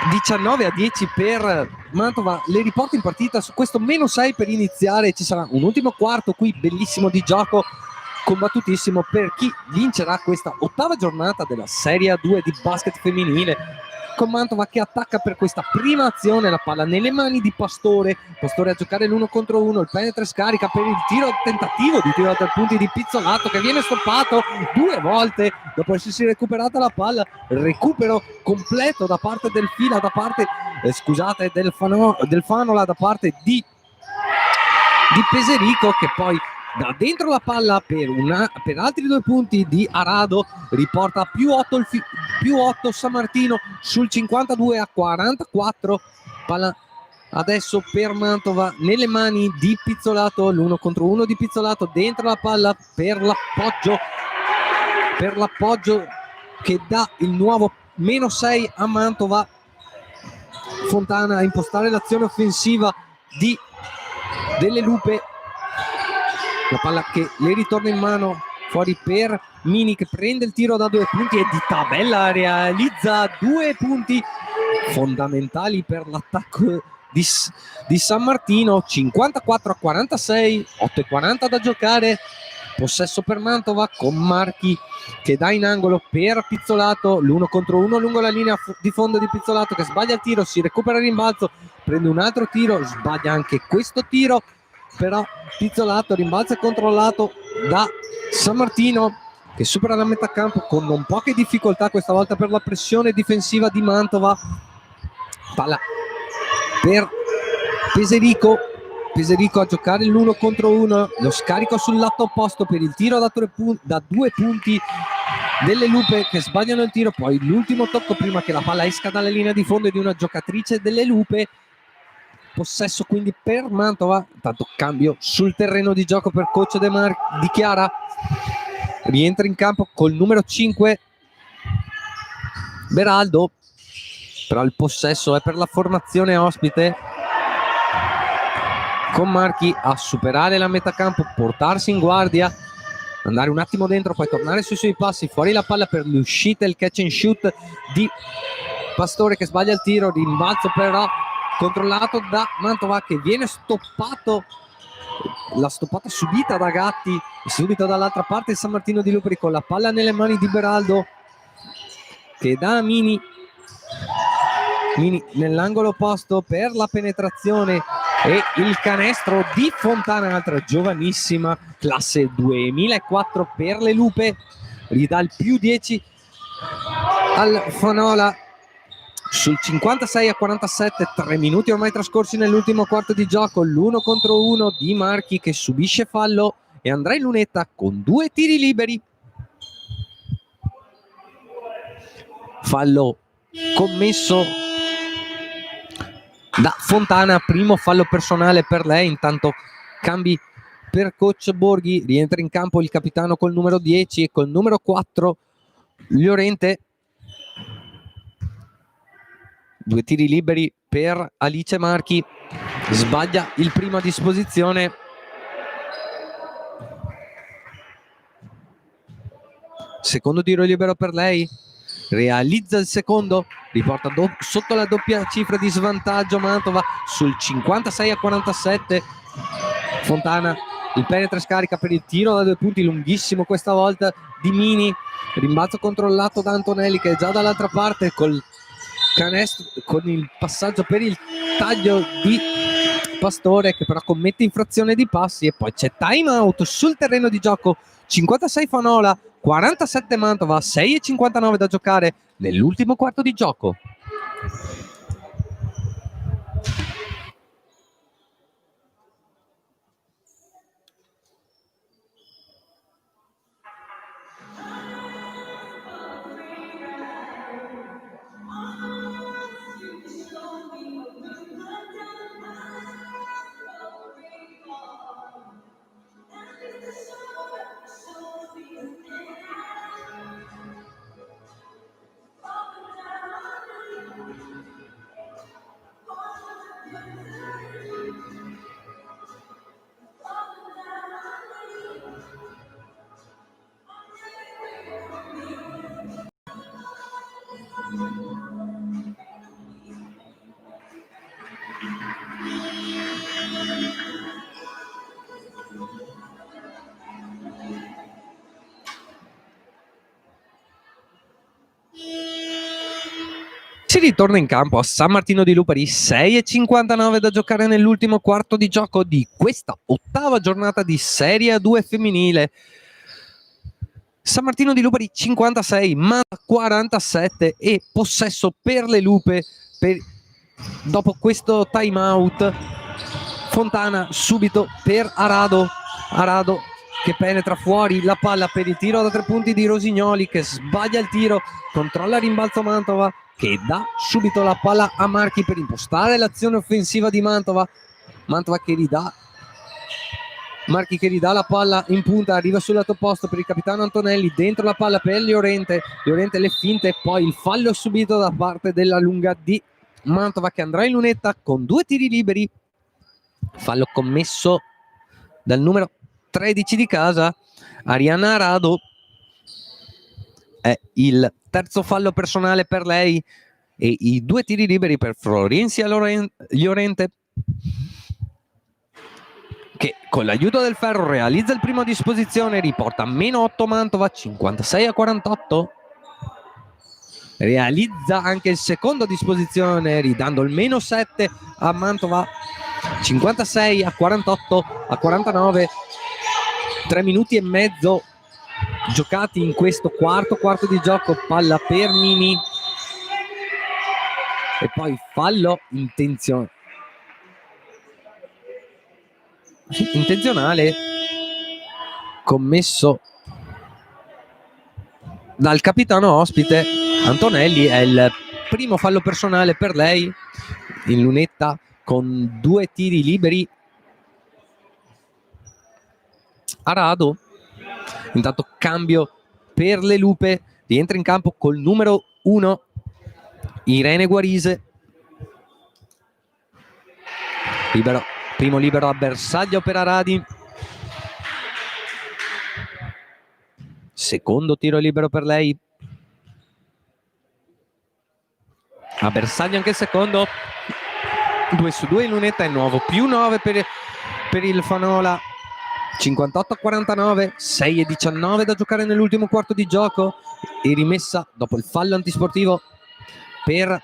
19-10 per Mantova, le riporta in partita su questo -6 per iniziare. Ci sarà un ultimo quarto qui bellissimo di gioco, combattutissimo per chi vincerà questa ottava giornata della Serie A2 di basket femminile, con Mantova che attacca per questa prima azione, la palla nelle mani di Pastore a giocare l'1 contro 1, il penetra e scarica per il tentativo di tiro da 3 punti di Pizzolato che viene stoppato 2 volte dopo essersi recuperata la palla, recupero completo da parte del Fila, da parte del Fanola, da parte di Peserico che poi da dentro la palla per altri 2 punti di Arado, riporta più 8 San Martino sul 52-44, palla adesso per Mantova nelle mani di Pizzolato, l'1 contro 1 di Pizzolato, dentro la palla per l'appoggio che dà il nuovo -6 a Mantova. Fontana a impostare l'azione offensiva delle Lupe. La palla che le ritorna in mano, fuori per Mini che prende il tiro da 2 punti e di tabella realizza 2 punti fondamentali per l'attacco di San Martino. 54-46, 8:40 da giocare. Possesso per Mantova con Marchi che dà in angolo per Pizzolato, l'1 contro 1 lungo la linea di fondo di Pizzolato che sbaglia il tiro, si recupera il rimbalzo, prende un altro tiro, sbaglia anche questo tiro, però Pizzolato rimbalza controllato da San Martino che supera la metà campo con non poche difficoltà questa volta per la pressione difensiva di Mantova. Palla per Peserico a giocare l'1 contro 1, lo scarico sul lato opposto per il tiro da 2 punti delle Lupe che sbagliano il tiro, poi l'ultimo tocco prima che la palla esca dalla linea di fondo di una giocatrice delle Lupe. Possesso quindi per Mantova, tanto cambio sul terreno di gioco per coach Di Chiara, rientra in campo col numero 5 Beraldo, però il possesso è per la formazione ospite, con Marchi a superare la metà campo, portarsi in guardia, andare un attimo dentro, poi tornare sui suoi passi, fuori la palla per l'uscita e il catch and shoot di Pastore che sbaglia il tiro, rimbalzo però controllato da Mantova che viene stoppato, la stoppata subita da Gatti, e subito dall'altra parte il San Martino di Luperi con la palla nelle mani di Beraldo che dà a Mini nell'angolo opposto per la penetrazione e il canestro di Fontana, un'altra giovanissima, classe 2004 per le Lupe, ridà il più 10 al Fanola sul 56-47, 3 minuti ormai trascorsi nell'ultimo quarto di gioco, l'1 contro 1 di Marchi che subisce fallo e andrà in lunetta con 2 tiri liberi. Fallo commesso da Fontana, primo fallo personale per lei, intanto cambi per coach Borghi, rientra in campo il capitano col numero 10 e col numero 4 Llorente. 2 tiri liberi per Alice Marchi, sbaglia il primo a disposizione. Secondo tiro libero per lei, realizza il secondo, riporta sotto la doppia cifra di svantaggio Mantova sul 56-47. Fontana, il penetra e scarica per il tiro da 2 punti lunghissimo questa volta di Mini, rimbalzo controllato da Antonelli che è già dall'altra parte col canestro, con il passaggio per il taglio di Pastore che però commette infrazione di passi e poi c'è time out sul terreno di gioco. 56 Fanola, 47 Mantova, 6:59 da giocare nell'ultimo quarto di gioco. Si ritorna in campo a San Martino di Luperi, 6:59 da giocare nell'ultimo quarto di gioco di questa ottava giornata di Serie A2 femminile. San Martino di Luperi 56, ma 47 e possesso per le Lupe dopo questo time out. Fontana subito per Arado che penetra fuori la palla per il tiro da 3 punti di Rosignoli che sbaglia il tiro, controlla il rimbalzo Mantova che dà subito la palla a Marchi per impostare l'azione offensiva di Mantova che ridà, Marchi che ridà la palla in punta, arriva sul lato opposto per il capitano Antonelli, dentro la palla per Llorente le finte e poi il fallo subito da parte della lunga di Mantova che andrà in lunetta con 2 tiri liberi. Fallo commesso dal numero 13 di casa, Arianna Arado. È il terzo fallo personale per lei e i 2 tiri liberi per Florencia Llorente, che con l'aiuto del ferro realizza il primo a disposizione, riporta -8 Mantova, 56-48. Realizza anche il secondo a disposizione, ridando il -7 a Mantova, 56-48-49. 3 minuti e mezzo giocati in questo quarto di gioco. Palla per Mini e poi fallo intenzionale commesso dal capitano ospite Antonelli. È il primo fallo personale per lei in lunetta con 2 tiri liberi. Arado, intanto cambio per le Lupe, rientra in campo col numero 1 Irene Guarise. Primo libero a bersaglio per Aradi, secondo tiro libero per lei, a bersaglio anche il secondo. 2 su 2 in lunetta è nuovo, +9 per il Fanola. 58-49, 6-19 da giocare nell'ultimo quarto di gioco e rimessa dopo il fallo antisportivo per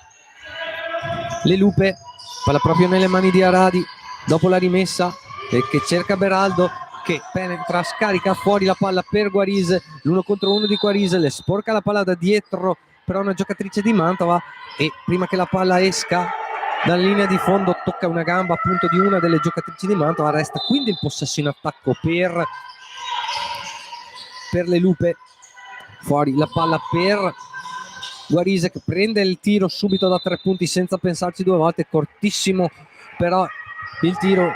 le Lupe. Palla proprio nelle mani di Aradi dopo la rimessa, che cerca Beraldo, che penetra, scarica fuori la palla per Guarise, l'1 contro 1 di Guarise, le sporca la palla da dietro però una giocatrice di Mantova, e prima che la palla esca dalla linea di fondo tocca una gamba appunto di una delle giocatrici di Mantova. Resta quindi il possesso in attacco per le Lupe. Fuori la palla per Guarise, che prende il tiro subito da 3 punti senza pensarci 2 volte, cortissimo però il tiro,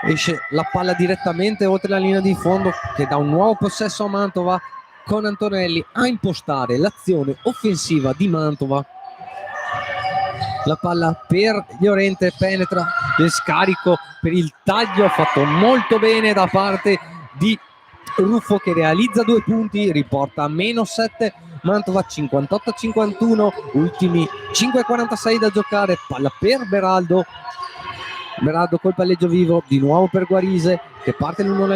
esce la palla direttamente oltre la linea di fondo, che dà un nuovo possesso a Mantova, con Antonelli a impostare l'azione offensiva di Mantova. La palla per Llorente, penetra, il scarico per il taglio fatto molto bene da parte di Ruffo, che realizza 2 punti, riporta a -7 Mantova, 58-51, ultimi 5:46 da giocare. Palla per Beraldo col palleggio vivo, di nuovo per Guarise, che parte lungo la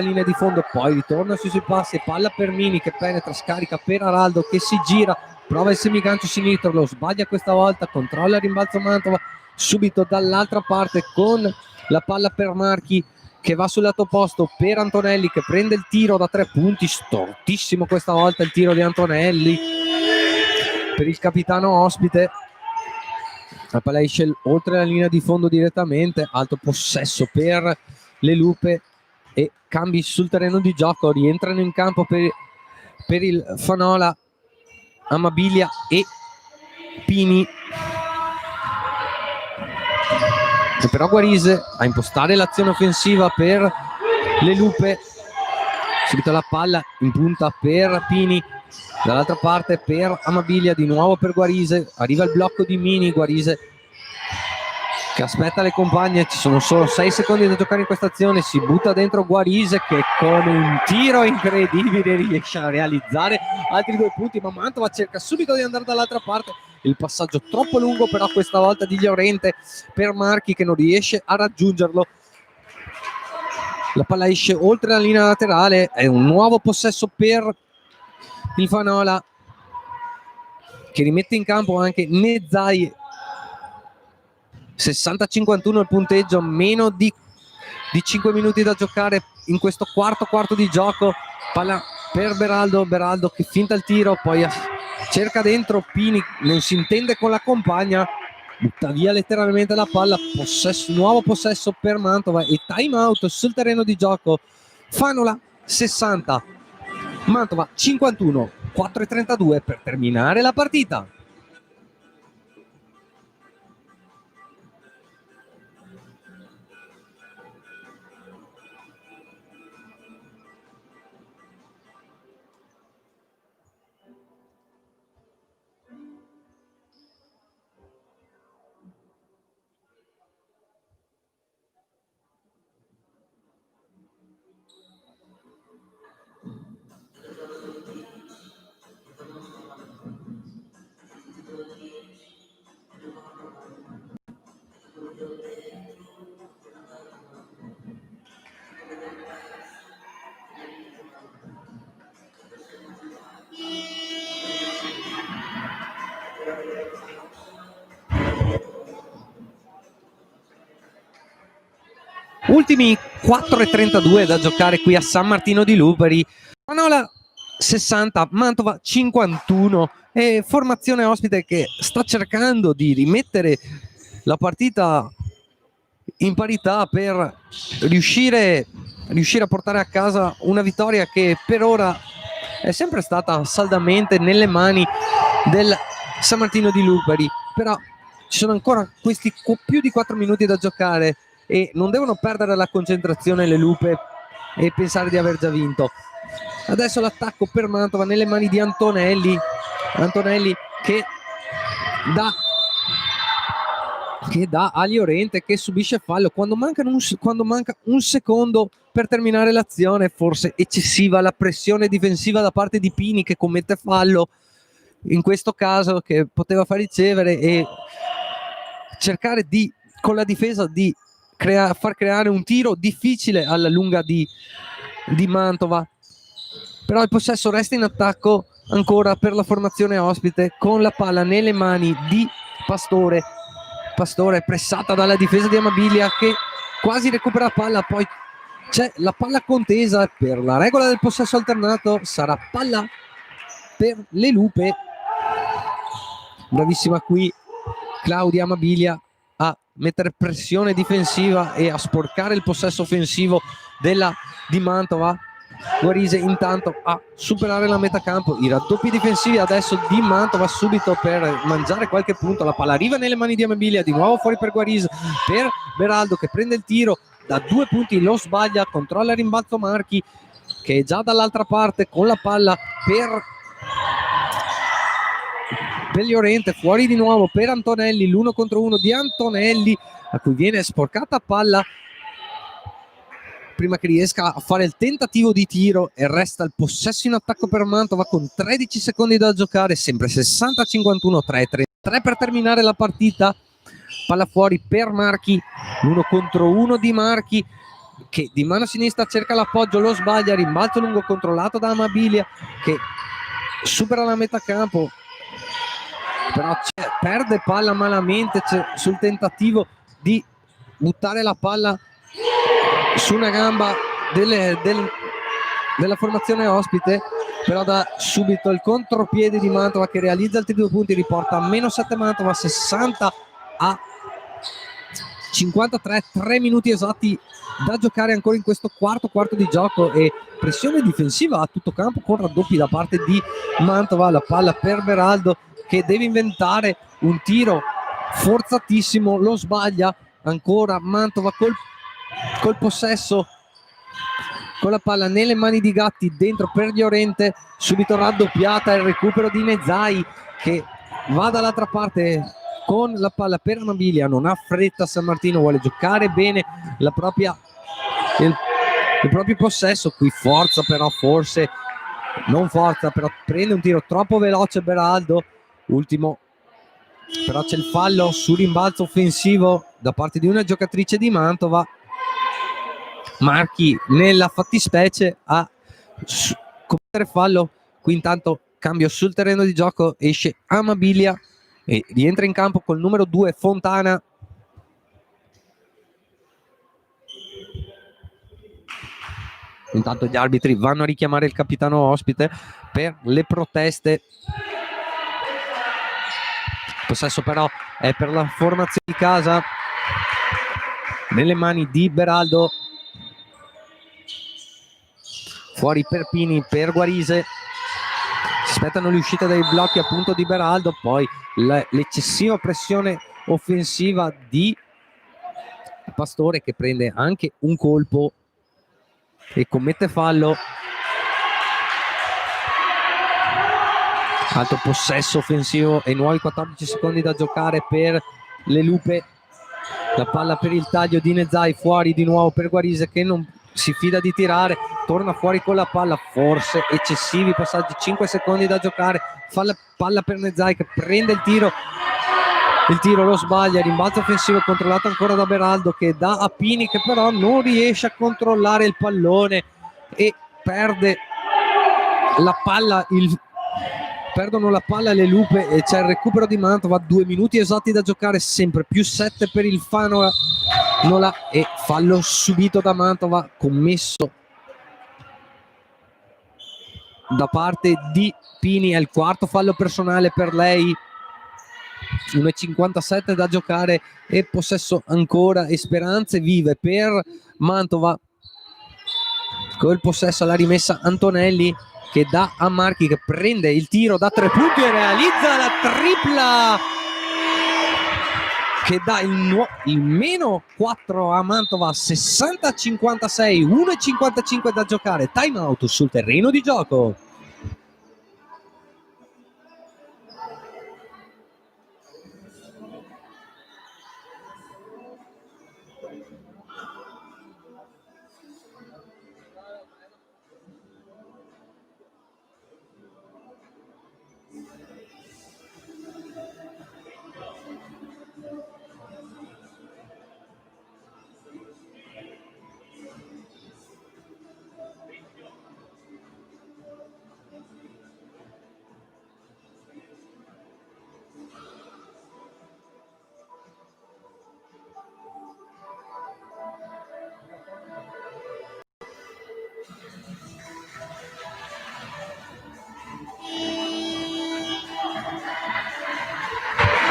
linea di fondo, poi ritorna sui passi. Palla per Mini, che penetra, scarica per Araldo, che si gira, prova il semigancio sinistro, lo sbaglia questa volta, controlla il rimbalzo Mantova subito dall'altra parte con la palla per Marchi, che va sul lato opposto per Antonelli, che prende il tiro da 3 punti, stortissimo questa volta il tiro di Antonelli per il capitano ospite. La palla esce oltre la linea di fondo direttamente, alto possesso per le Lupe e cambi sul terreno di gioco. Rientrano in campo per il Fanola Amabilia e Pini, e però Guarise a impostare l'azione offensiva per le Lupe. Subito la palla in punta per Pini, dall'altra parte per Amabilia, di nuovo per Guarise, arriva il blocco di Mini. Guarise che aspetta le compagne, ci sono solo 6 secondi da giocare in questa azione, si butta dentro Guarise, che con un tiro incredibile riesce a realizzare altri 2 punti, ma Mantova cerca subito di andare dall'altra parte. Il passaggio troppo lungo però questa volta di Llorente per Marchi, che non riesce a raggiungerlo. La palla esce oltre la linea laterale, è un nuovo possesso per il Fanola, che rimette in campo anche Nezzai. 60-51 il punteggio, meno di 5 minuti da giocare in questo quarto di gioco. Palla per Beraldo che finta il tiro, poi cerca dentro Pini, non si intende con la compagna, butta via letteralmente la palla. Nuovo possesso per Mantova e time out sul terreno di gioco. Fanola 60, Mantova 51, 4:32 per terminare la partita. Ultimi 4:32 da giocare qui a San Martino di Luperi. Spagnola 60, Mantova 51, e formazione ospite che sta cercando di rimettere la partita in parità per riuscire a portare a casa una vittoria che per ora è sempre stata saldamente nelle mani del San Martino di Luperi. Però ci sono ancora questi più di 4 minuti da giocare e non devono perdere la concentrazione le Lupe e pensare di aver già vinto. Adesso l'attacco per Mantova nelle mani di Antonelli che dà a Llorente, che subisce fallo quando manca un secondo per terminare l'azione. Forse eccessiva la pressione difensiva da parte di Pini, che commette fallo in questo caso, che poteva far ricevere e cercare con la difesa di far creare un tiro difficile alla lunga di Mantova. Però il possesso resta in attacco ancora per la formazione ospite, con la palla nelle mani di Pastore pressata dalla difesa di Amabilia, che quasi recupera la palla. Poi c'è la palla contesa per la regola del possesso alternato, sarà palla per le Lupe. Bravissima qui Claudia Amabilia a mettere pressione difensiva e a sporcare il possesso offensivo di Mantova. Guarise intanto a superare la metà campo, i raddoppi difensivi adesso di Mantova subito per mangiare qualche punto. La palla arriva nelle mani di Amabilia, di nuovo fuori per Guarise, per Beraldo che prende il tiro da 2 punti, lo sbaglia, controlla il rimbalzo Marchi che è già dall'altra parte con la palla per Llorente, fuori di nuovo per Antonelli, l'1 contro 1 di Antonelli, a cui viene sporcata palla prima che riesca a fare il tentativo di tiro, e resta il possesso in attacco per Mantova con 13 secondi da giocare, sempre 60-51, 3 per terminare la partita. Palla fuori per Marchi, l'1 contro 1 di Marchi, che di mano sinistra cerca l'appoggio, lo sbaglia, rimbalzo lungo controllato da Amabilia che supera la metà campo, però perde palla malamente sul tentativo di buttare la palla su una gamba della formazione ospite, però da subito il contropiede di Mantova che realizza altri 2 punti, riporta a -7 Mantova, 60-53, 3 minuti esatti da giocare ancora in questo quarto di gioco, e pressione difensiva a tutto campo con raddoppi da parte di Mantova. La palla per Beraldo che deve inventare un tiro forzatissimo, lo sbaglia ancora. Mantova col possesso, con la palla nelle mani di Gatti, dentro per Llorente, subito raddoppiata, il recupero di Nezzai che va dall'altra parte con la palla per Amabilia. Non ha fretta San Martino, vuole giocare bene il proprio possesso. Qui forza, però forse non forza, però prende un tiro troppo veloce Beraldo, ultimo, però c'è il fallo su rimbalzo offensivo da parte di una giocatrice di Mantova. Marchi nella fattispecie a commettere fallo. Qui intanto cambio sul terreno di gioco, esce Amabilia e rientra in campo col numero 2 Fontana. Intanto gli arbitri vanno a richiamare il capitano ospite per le proteste. Il possesso però è per la formazione di casa, nelle mani di Beraldo. Fuori per Pini, per Guarise, si aspettano l'uscita dei blocchi appunto di Beraldo, poi l'eccessiva pressione offensiva di Pastore che prende anche un colpo e commette fallo. Alto possesso offensivo e nuovi 14 secondi da giocare per le Lupe. La palla per il taglio di Nezzai, fuori di nuovo per Guarise che non si fida di tirare, torna fuori con la palla, forse eccessivi passaggi, 5 secondi da giocare. Fa la palla per Nezzai che prende il tiro lo sbaglia, rimbalzo offensivo controllato ancora da Beraldo che dà a Pini che però non riesce a controllare il pallone e perde la palla. Perdono la palla le Lupe e c'è il recupero di Mantova. 2 minuti esatti da giocare, sempre più 7 per il Fano e fallo subito da Mantova, commesso da parte di Pini. È il quarto fallo personale per lei. 1,57 da giocare e possesso ancora e speranze vive per Mantova. Col possesso alla rimessa Antonelli, che dà a Marchi, che prende il tiro da 3 punti e realizza la tripla, che dà il meno 4 a Mantova. 60-56, 1,55 da giocare, time out sul terreno di gioco.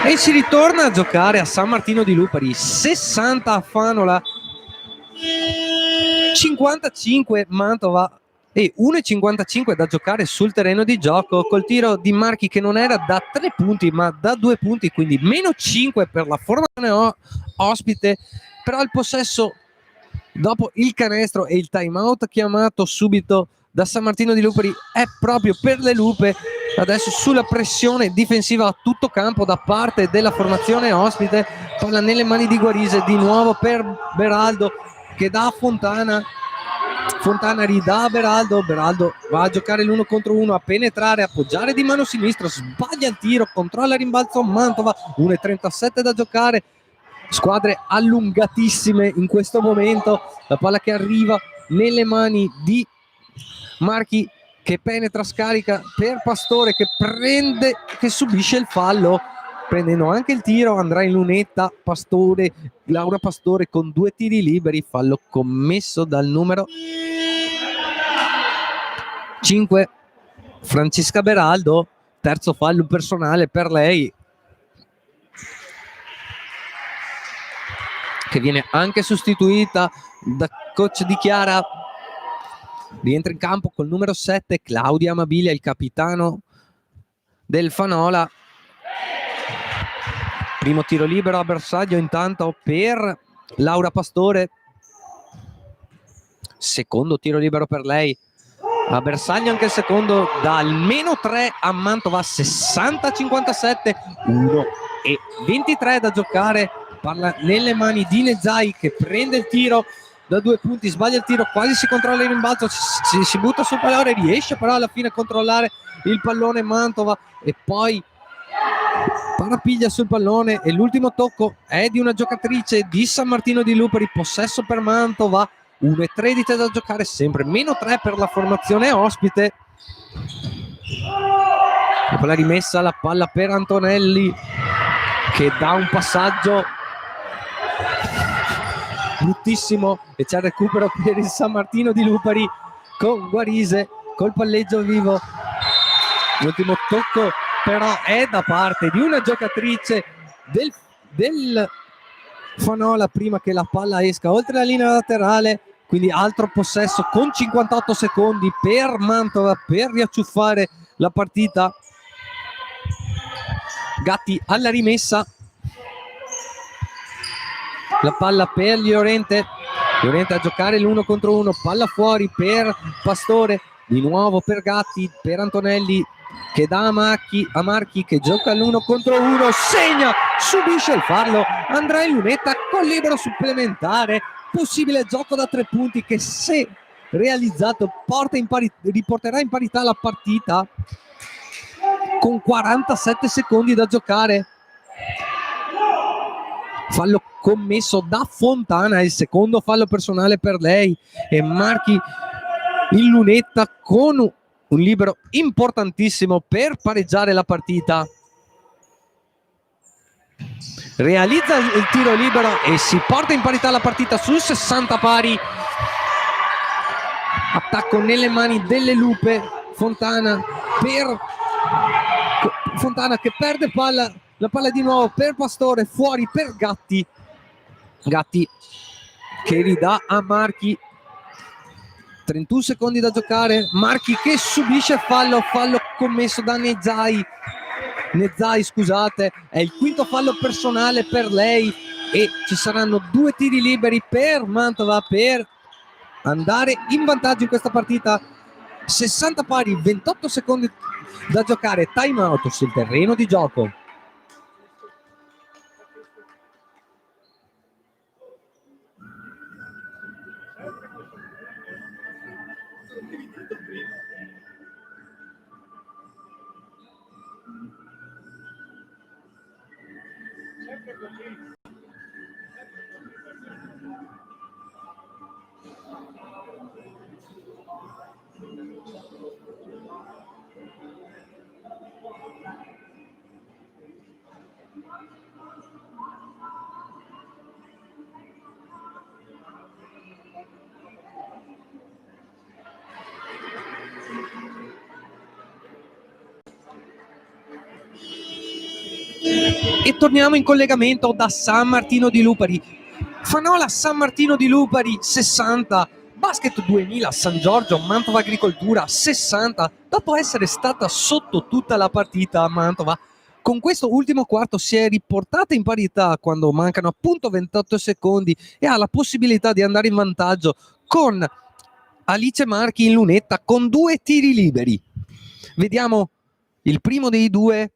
E si ritorna a giocare a San Martino di Lupari. 60 a Fanola, 55 Mantova e 1,55 da giocare sul terreno di gioco, col tiro di Marchi che non era da 3 punti ma da 2 punti, quindi meno 5 per la formazione ospite. Però il possesso dopo il canestro e il time out chiamato subito da San Martino di Lupari è proprio per le Lupe. Adesso sulla pressione difensiva a tutto campo da parte della formazione ospite, palla nelle mani di Guarise, di nuovo per Beraldo che dà a Fontana, Fontana ridà a Beraldo, Beraldo va a giocare l'1 contro 1, a penetrare, appoggiare di mano sinistra, sbaglia il tiro, controlla il rimbalzo Mantova, 1,37 da giocare, squadre allungatissime in questo momento, la palla che arriva nelle mani di Marchi che penetra, scarica per Pastore che prende, che subisce il fallo, prendendo anche il tiro, andrà in lunetta Pastore, Laura Pastore con 2 tiri liberi, fallo commesso dal numero 5 Francesca Beraldo, terzo fallo personale per lei, che viene anche sostituita da coach di Chiara. Rientra in campo col numero 7 Claudia Amabilia, il capitano del Fanola. Primo tiro libero a bersaglio intanto per Laura Pastore, secondo tiro libero per lei a bersaglio, anche il secondo, dal meno 3 a Mantova. 60-57, 1,23 da giocare, parla nelle mani di Nezai che prende il tiro da 2 punti, sbaglia il tiro, quasi si controlla il rimbalzo, si butta sul pallone, riesce però alla fine a controllare il pallone Mantova e poi parapiglia sul pallone e l'ultimo tocco è di una giocatrice di San Martino di Lupari, possesso per Mantova, 1,13 da giocare, sempre meno 3 per la formazione ospite. Dopo la rimessa la palla per Antonelli che dà un passaggio bruttissimo e c'è il recupero per il San Martino di Lupari con Guarise col palleggio vivo. L'ultimo tocco però è da parte di una giocatrice del Fanola prima che la palla esca oltre la linea laterale, quindi altro possesso con 58 secondi per Mantova per riacciuffare la partita. Gatti alla rimessa, la palla per Llorente a giocare l'1 contro 1, palla fuori per Pastore, di nuovo per Gatti, per Antonelli che dà a Marchi che gioca l'1 contro 1, segna, subisce il fallo, andrà in lunetta con libero supplementare, possibile gioco da 3 punti che se realizzato riporterà in parità la partita con 47 secondi da giocare. Fallo commesso da Fontana, il secondo fallo personale per lei e Marchi in lunetta con un libero importantissimo per pareggiare la partita. realizza il tiro libero e si porta in parità la partita sul 60 pari. Attacco nelle mani delle Lupe. Fontana che perde palla, la palla di nuovo per Pastore, fuori per Gatti che ridà a Marchi. 31 secondi da giocare, Marchi che subisce fallo commesso da Nezzai, scusate, è il quinto fallo personale per lei e ci saranno 2 tiri liberi per Mantova per andare in vantaggio in questa partita. 60 pari, 28 secondi da giocare, time out sul terreno di gioco. E torniamo in collegamento da San Martino di Lupari. Fanola San Martino di Lupari 60, Basket 2000 San Giorgio Mantova Agricoltura 60. Dopo essere stata sotto tutta la partita, Mantova con questo ultimo quarto si è riportata in parità quando mancano appunto 28 secondi e ha la possibilità di andare in vantaggio con Alice Marchi in lunetta con 2 tiri liberi. Vediamo il primo dei 2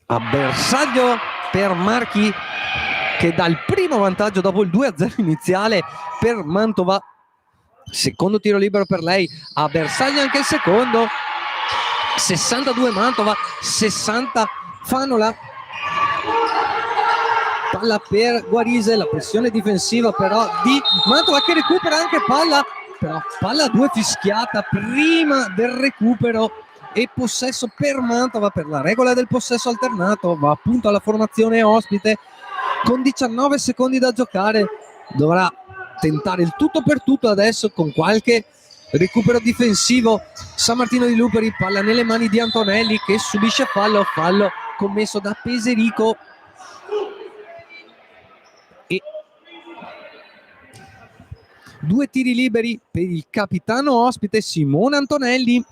a bersaglio per Marchi che dà il primo vantaggio dopo il 2-0 iniziale per Mantova. Secondo tiro libero per lei, a bersaglio anche il secondo. 62 Mantova, 60 Fanola. Palla per Guarise, la pressione difensiva però di Mantova che recupera anche palla, però palla 2 fischiata prima del recupero e possesso per Mantova per la regola del possesso alternato. Va appunto alla formazione ospite con 19 secondi da giocare, dovrà tentare il tutto per tutto adesso con qualche recupero difensivo. San Martino di Lupari, palla nelle mani di Antonelli che subisce fallo commesso da Peserico e 2 tiri liberi per il capitano ospite Simone Antonelli.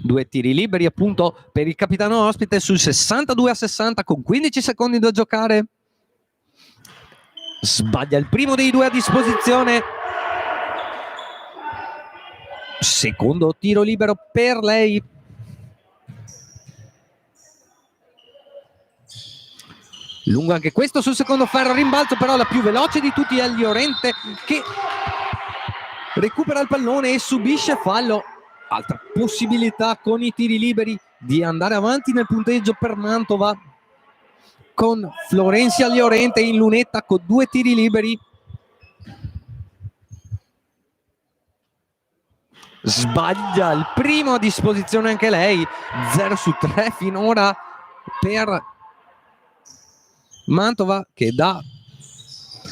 Due tiri liberi appunto per il capitano ospite sul 62-60 con 15 secondi da giocare. Sbaglia il primo dei 2 a disposizione. Secondo tiro libero per lei. Lungo anche questo sul secondo ferro, rimbalzo però la più veloce di tutti è Llorente che recupera il pallone e subisce fallo. Altra possibilità con i tiri liberi di andare avanti nel punteggio per Mantova con Florencia Llorente in lunetta con 2 tiri liberi. Sbaglia il primo a disposizione anche lei, 0 su 3 finora per Mantova che dà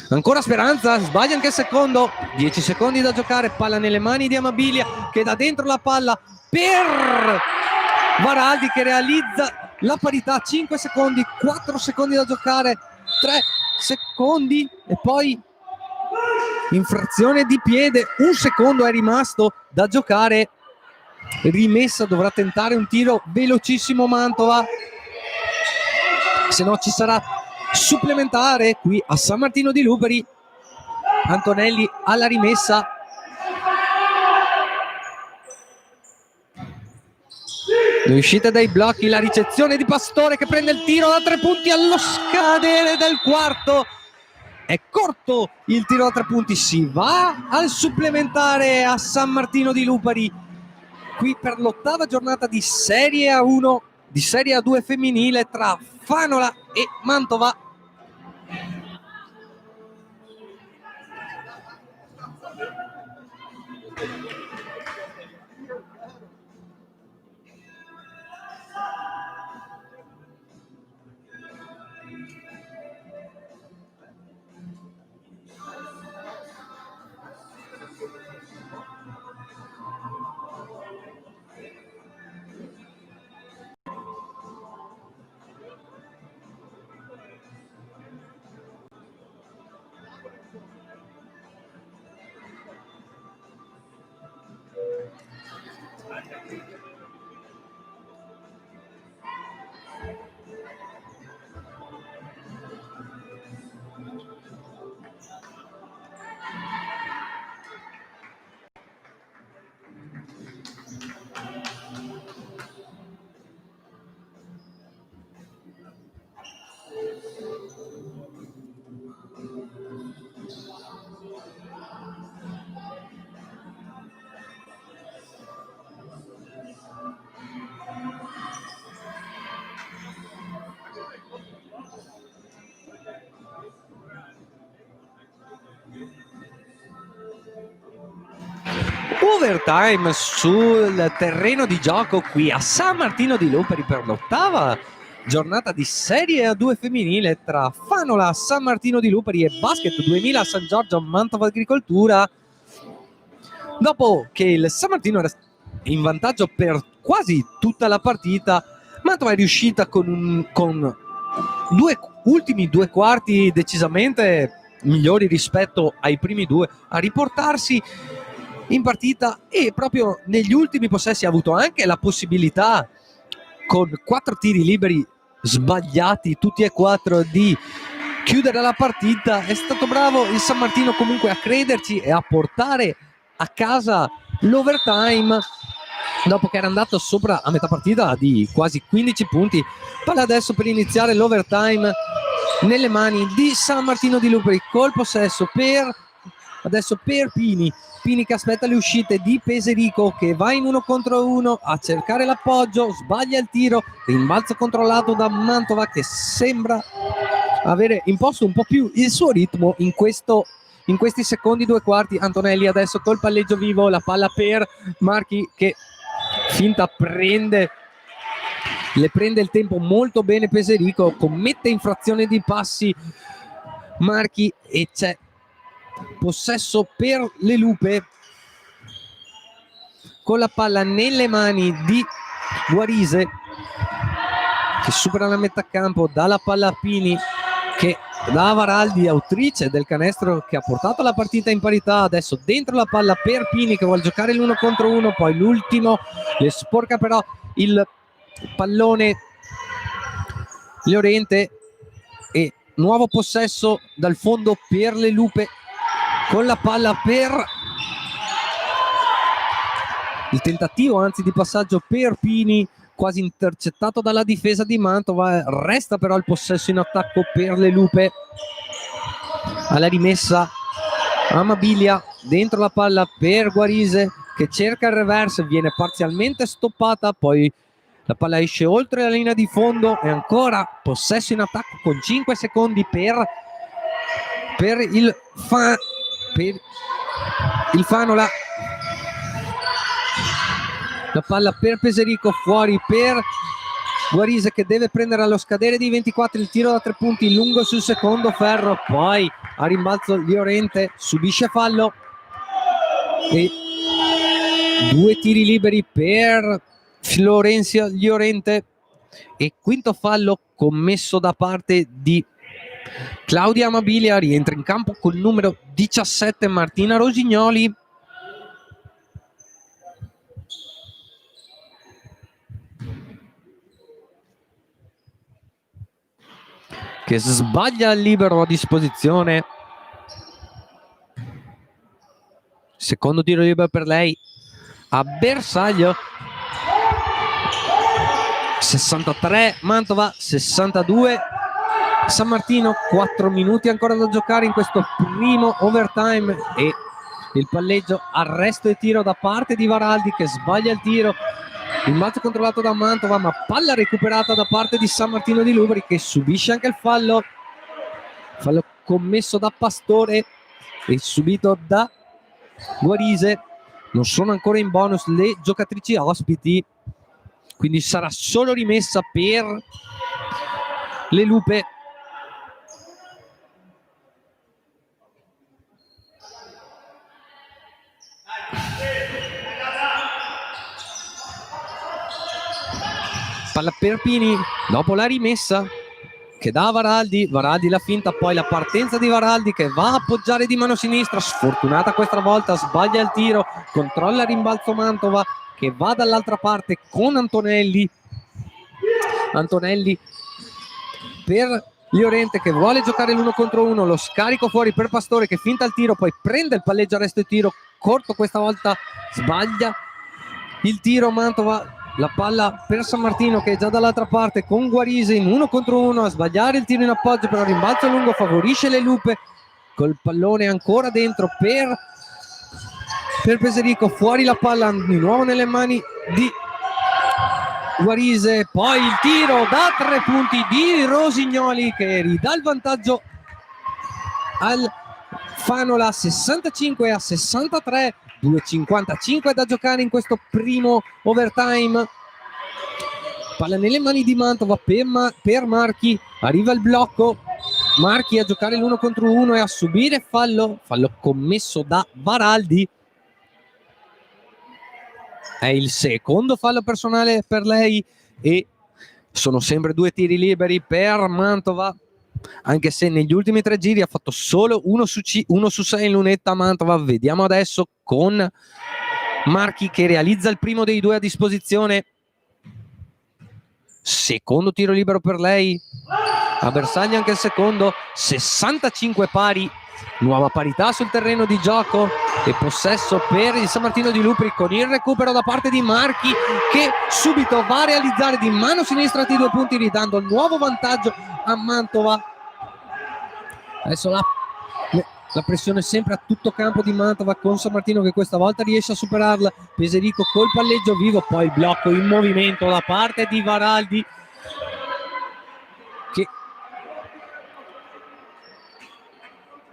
ancora speranza. Sbaglia anche il secondo, 10 secondi da giocare, palla nelle mani di Amabilia che dà dentro la palla per Varaldi che realizza la parità. 5 secondi, 4 secondi da giocare, 3 secondi e poi infrazione di piede, 1 secondo è rimasto da giocare. Rimessa, dovrà tentare un tiro velocissimo Mantova, se no ci sarà supplementare qui a San Martino di Lupari. Antonelli alla rimessa, l'uscita dai blocchi, la ricezione di Pastore che prende il tiro da 3 punti allo scadere del quarto. È corto il tiro da 3 punti, si va al supplementare a San Martino di Lupari qui per l'8ª giornata di Serie A1, di Serie A2 femminile tra Fanola e Mantova. Overtime sul terreno di gioco qui a San Martino di Luperi per l'8ª giornata di Serie A2 femminile tra Fanola San Martino di Luperi e Basket 2000 San Giorgio Mantova Agricoltura. Dopo che il San Martino era in vantaggio per quasi tutta la partita, Mantova è riuscita con ultimi due quarti decisamente migliori rispetto ai primi due a riportarsi in partita, e proprio negli ultimi possessi ha avuto anche la possibilità, con 4 tiri liberi sbagliati tutti e 4, di chiudere la partita. È stato bravo il San Martino comunque a crederci e a portare a casa l'overtime dopo che era andato sopra a metà partita di quasi 15 punti. Palla adesso per iniziare l'overtime nelle mani di San Martino di Luperi, col possesso adesso per Pini che aspetta le uscite di Peserico, che va in 1 contro 1 a cercare l'appoggio, sbaglia il tiro, rimbalzo controllato da Mantova, che sembra avere imposto un po' più il suo ritmo in questi secondi due quarti. Antonelli adesso col palleggio vivo, la palla per Marchi che finta le prende il tempo molto bene Peserico, commette infrazione di passi Marchi e c'è possesso per le Lupe con la palla nelle mani di Guarise, che supera la metà campo, dà la palla a Pini, che da Varaldi, autrice del canestro che ha portato la partita in parità. Adesso dentro la palla per Pini che vuole giocare l'1 contro 1, poi l'ultimo le sporca però il pallone Llorente, e nuovo possesso dal fondo per le Lupe con la palla per il tentativo anzi di passaggio per Pini, quasi intercettato dalla difesa di Mantova. Resta però il possesso in attacco per le Lupe. Alla rimessa Amabilia, dentro la palla per Guarise che cerca il reverse, viene parzialmente stoppata, poi la palla esce oltre la linea di fondo e ancora possesso in attacco con 5 secondi per il Fanola. La palla per Peserico, fuori per Guarise che deve prendere allo scadere di 24 il tiro da 3 punti lungo sul secondo ferro, poi a rimbalzo Llorente subisce fallo e 2 tiri liberi per Florenzia Llorente e quinto fallo commesso da parte di Claudia Amabilia. Rientra in campo col numero 17 Martina Rosignoli. Che sbaglia il libero a disposizione. Secondo tiro libero per lei a bersaglio. 63 Mantova, 62 San Martino. 4 minuti ancora da giocare in questo primo overtime e il palleggio, arresto e tiro da parte di Varaldi che sbaglia il tiro. Rimbalzo controllato da Mantova, ma palla recuperata da parte di San Martino di Luperi che subisce anche il fallo commesso da Pastore e subito da Guarise. Non sono ancora in bonus le giocatrici ospiti, quindi sarà solo rimessa per le Lupe. Palla per Pini dopo la rimessa che dà Varaldi la finta, poi la partenza di Varaldi che va a appoggiare di mano sinistra, sfortunata questa volta, sbaglia il tiro, controlla il rimbalzo Mantova che va dall'altra parte con Antonelli per Llorente che vuole giocare l'1 contro 1, lo scarico fuori per Pastore che finta il tiro, poi prende il palleggio, arresto e tiro corto, questa volta sbaglia il tiro Mantova. La palla per San Martino che è già dall'altra parte con Guarise in 1 contro 1 a sbagliare il tiro in appoggio, però rimbalzo lungo favorisce le Lupe col pallone ancora dentro per Peserico, fuori la palla di nuovo nelle mani di Guarise, poi il tiro da 3 punti di Rosignoli che ridà il vantaggio al Fanola 65-63, 2,55 da giocare in questo primo overtime. Palla nelle mani di Mantova per Marchi, arriva il blocco, Marchi a giocare l'1 contro 1 e a subire fallo commesso da Varaldi. È il secondo fallo personale per lei e sono sempre 2 tiri liberi per Mantova, anche se negli ultimi 3 giri ha fatto solo 1 su 6 in lunetta Mantova. Vediamo adesso con Marchi che realizza il primo dei 2 a disposizione. Secondo tiro libero per lei, a bersaglio anche il secondo, 65 pari, nuova parità sul terreno di gioco e possesso per il San Martino di Lupri con il recupero da parte di Marchi che subito va a realizzare di mano sinistra i 2 punti, ridando il nuovo vantaggio a Mantova. Adesso la pressione sempre a tutto campo di Mantova con San Martino che questa volta riesce a superarla. Peserico col palleggio vivo, poi il blocco in movimento da parte di Varaldi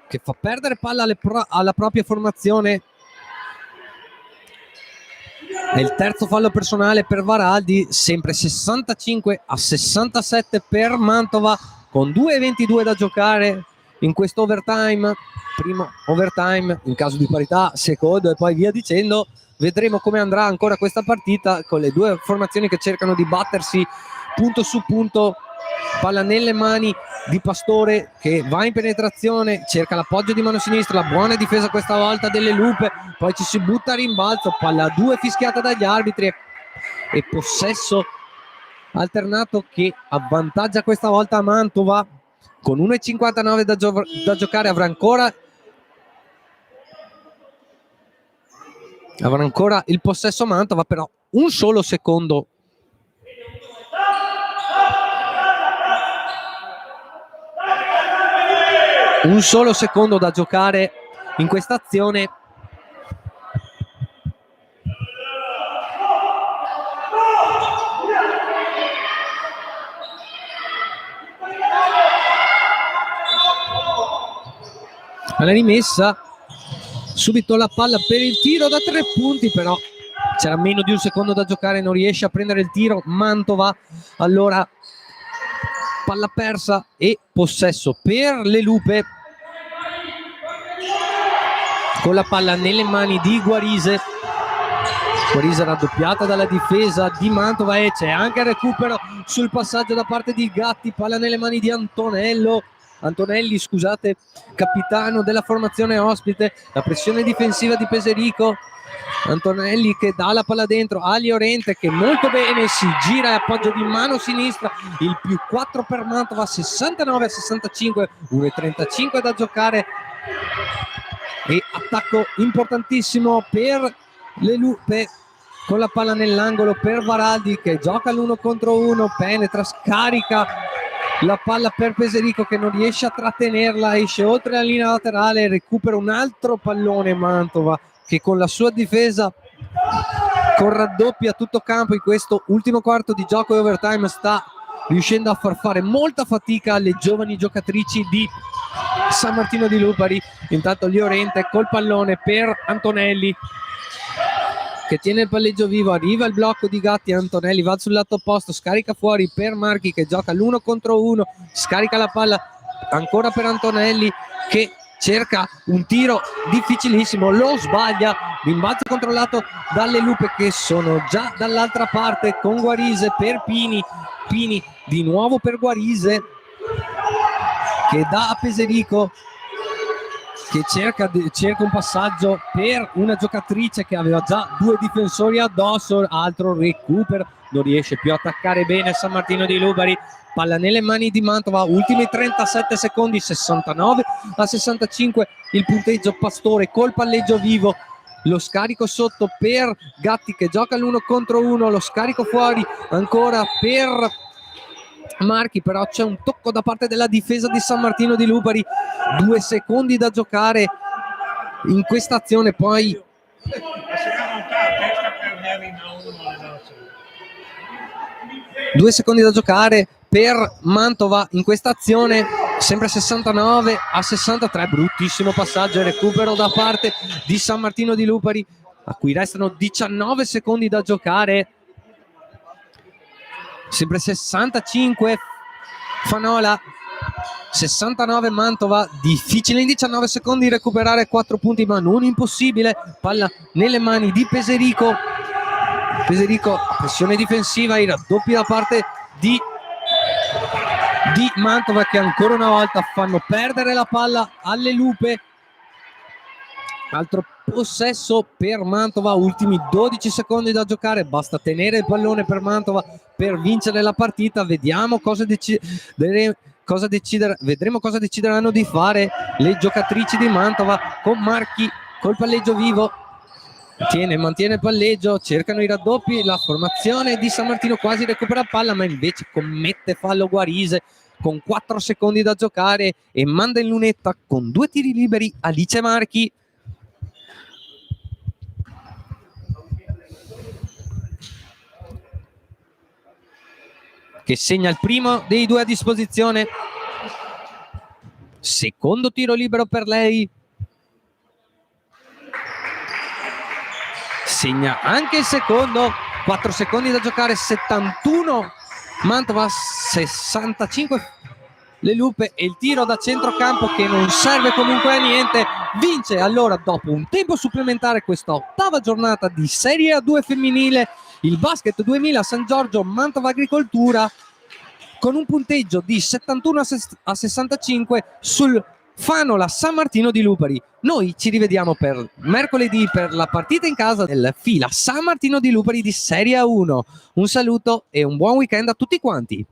che fa perdere palla alla propria formazione. È il terzo fallo personale per Varaldi, sempre 65-67 per Mantova con 2,22 da giocare in questo overtime. Primo overtime, in caso di parità secondo e poi via dicendo. Vedremo come andrà ancora questa partita con le 2 formazioni che cercano di battersi punto su punto. Palla nelle mani di Pastore che va in penetrazione, cerca l'appoggio di mano sinistra, la buona difesa questa volta delle Lupe, poi ci si butta a rimbalzo, palla a 2 fischiata dagli arbitri e possesso alternato che avvantaggia questa volta Mantova con 1,59 da giocare. Avrà ancora il possesso Mantova, però un solo secondo da giocare in questa azione. Alla rimessa subito la palla per il tiro da 3 punti, però c'era meno di un secondo da giocare, non riesce a prendere il tiro Mantova. Allora palla persa e possesso per le Lupe con la palla nelle mani di Guarise raddoppiata dalla difesa di Mantova e c'è anche il recupero sul passaggio da parte di Gatti. Palla nelle mani di Antonelli, scusate, capitano della formazione ospite. La pressione difensiva di Peserico, Antonelli che dà la palla dentro a Llorente che molto bene si gira e appoggio di mano sinistra, il +4 per Mantova, 69-65, 1,35 da giocare e attacco importantissimo per le Lupe con la palla nell'angolo per Varaldi che gioca l'1 contro 1, penetra, scarica la palla per Peserico che non riesce a trattenerla, esce oltre la linea laterale, recupera un altro pallone Mantova che con la sua difesa con raddoppia a tutto campo in questo ultimo quarto di gioco e overtime sta riuscendo a far fare molta fatica alle giovani giocatrici di San Martino di Lupari. Intanto Llorente col pallone per Antonelli che tiene il palleggio vivo, arriva il blocco di Gatti, Antonelli va sul lato opposto, scarica fuori per Marchi che gioca l'1 contro 1, scarica la palla ancora per Antonelli che cerca un tiro difficilissimo, lo sbaglia, rimbalzo controllato dalle Lupe che sono già dall'altra parte con Guarise per Pini di nuovo per Guarise che dà a Peserico che cerca un passaggio per una giocatrice che aveva già 2 difensori addosso, altro recupero, non riesce più a attaccare bene San Martino di Lupari. Palla nelle mani di Mantova, ultimi 37 secondi, 69-65 il punteggio. Pastore col palleggio vivo, lo scarico sotto per Gatti che gioca l'1 contro 1, lo scarico fuori ancora per Marchi, però c'è un tocco da parte della difesa di San Martino di Lupari, 2 secondi da giocare in questa azione, poi 2 secondi da giocare per Mantova in questa azione, sempre 69-63, bruttissimo passaggio e recupero da parte di San Martino di Lupari, a cui restano 19 secondi da giocare. Sempre 65 Fanola, 69 Mantova, difficile in 19 secondi recuperare 4 punti, ma non impossibile. Palla nelle mani di Peserico, pressione difensiva, i raddoppi da parte di Mantova, che ancora una volta fanno perdere la palla alle Lupe. Altro possesso per Mantova, ultimi 12 secondi da giocare, basta tenere il pallone per Mantova per vincere la partita. Vediamo vedremo cosa decideranno di fare le giocatrici di Mantova, con Marchi col palleggio vivo, mantiene il palleggio, cercano i raddoppi, la formazione di San Martino quasi recupera palla, ma invece commette fallo Guarise con 4 secondi da giocare e manda in lunetta con 2 tiri liberi Alice Marchi. Che segna il primo dei 2 a disposizione. Secondo tiro libero per lei. Segna anche il secondo. 4 secondi da giocare, 71 Mantova, 65 le Lupe, e il tiro da centrocampo, che non serve comunque a niente, vince allora dopo un tempo supplementare questa 8ª giornata di Serie A2 femminile il Basket 2000 San Giorgio Mantova Agricoltura, con un punteggio di 71-65 sul Fanola San Martino di Lupari. Noi ci rivediamo per mercoledì per la partita in casa del Fila San Martino di Lupari di Serie A1. Un saluto e un buon weekend a tutti quanti.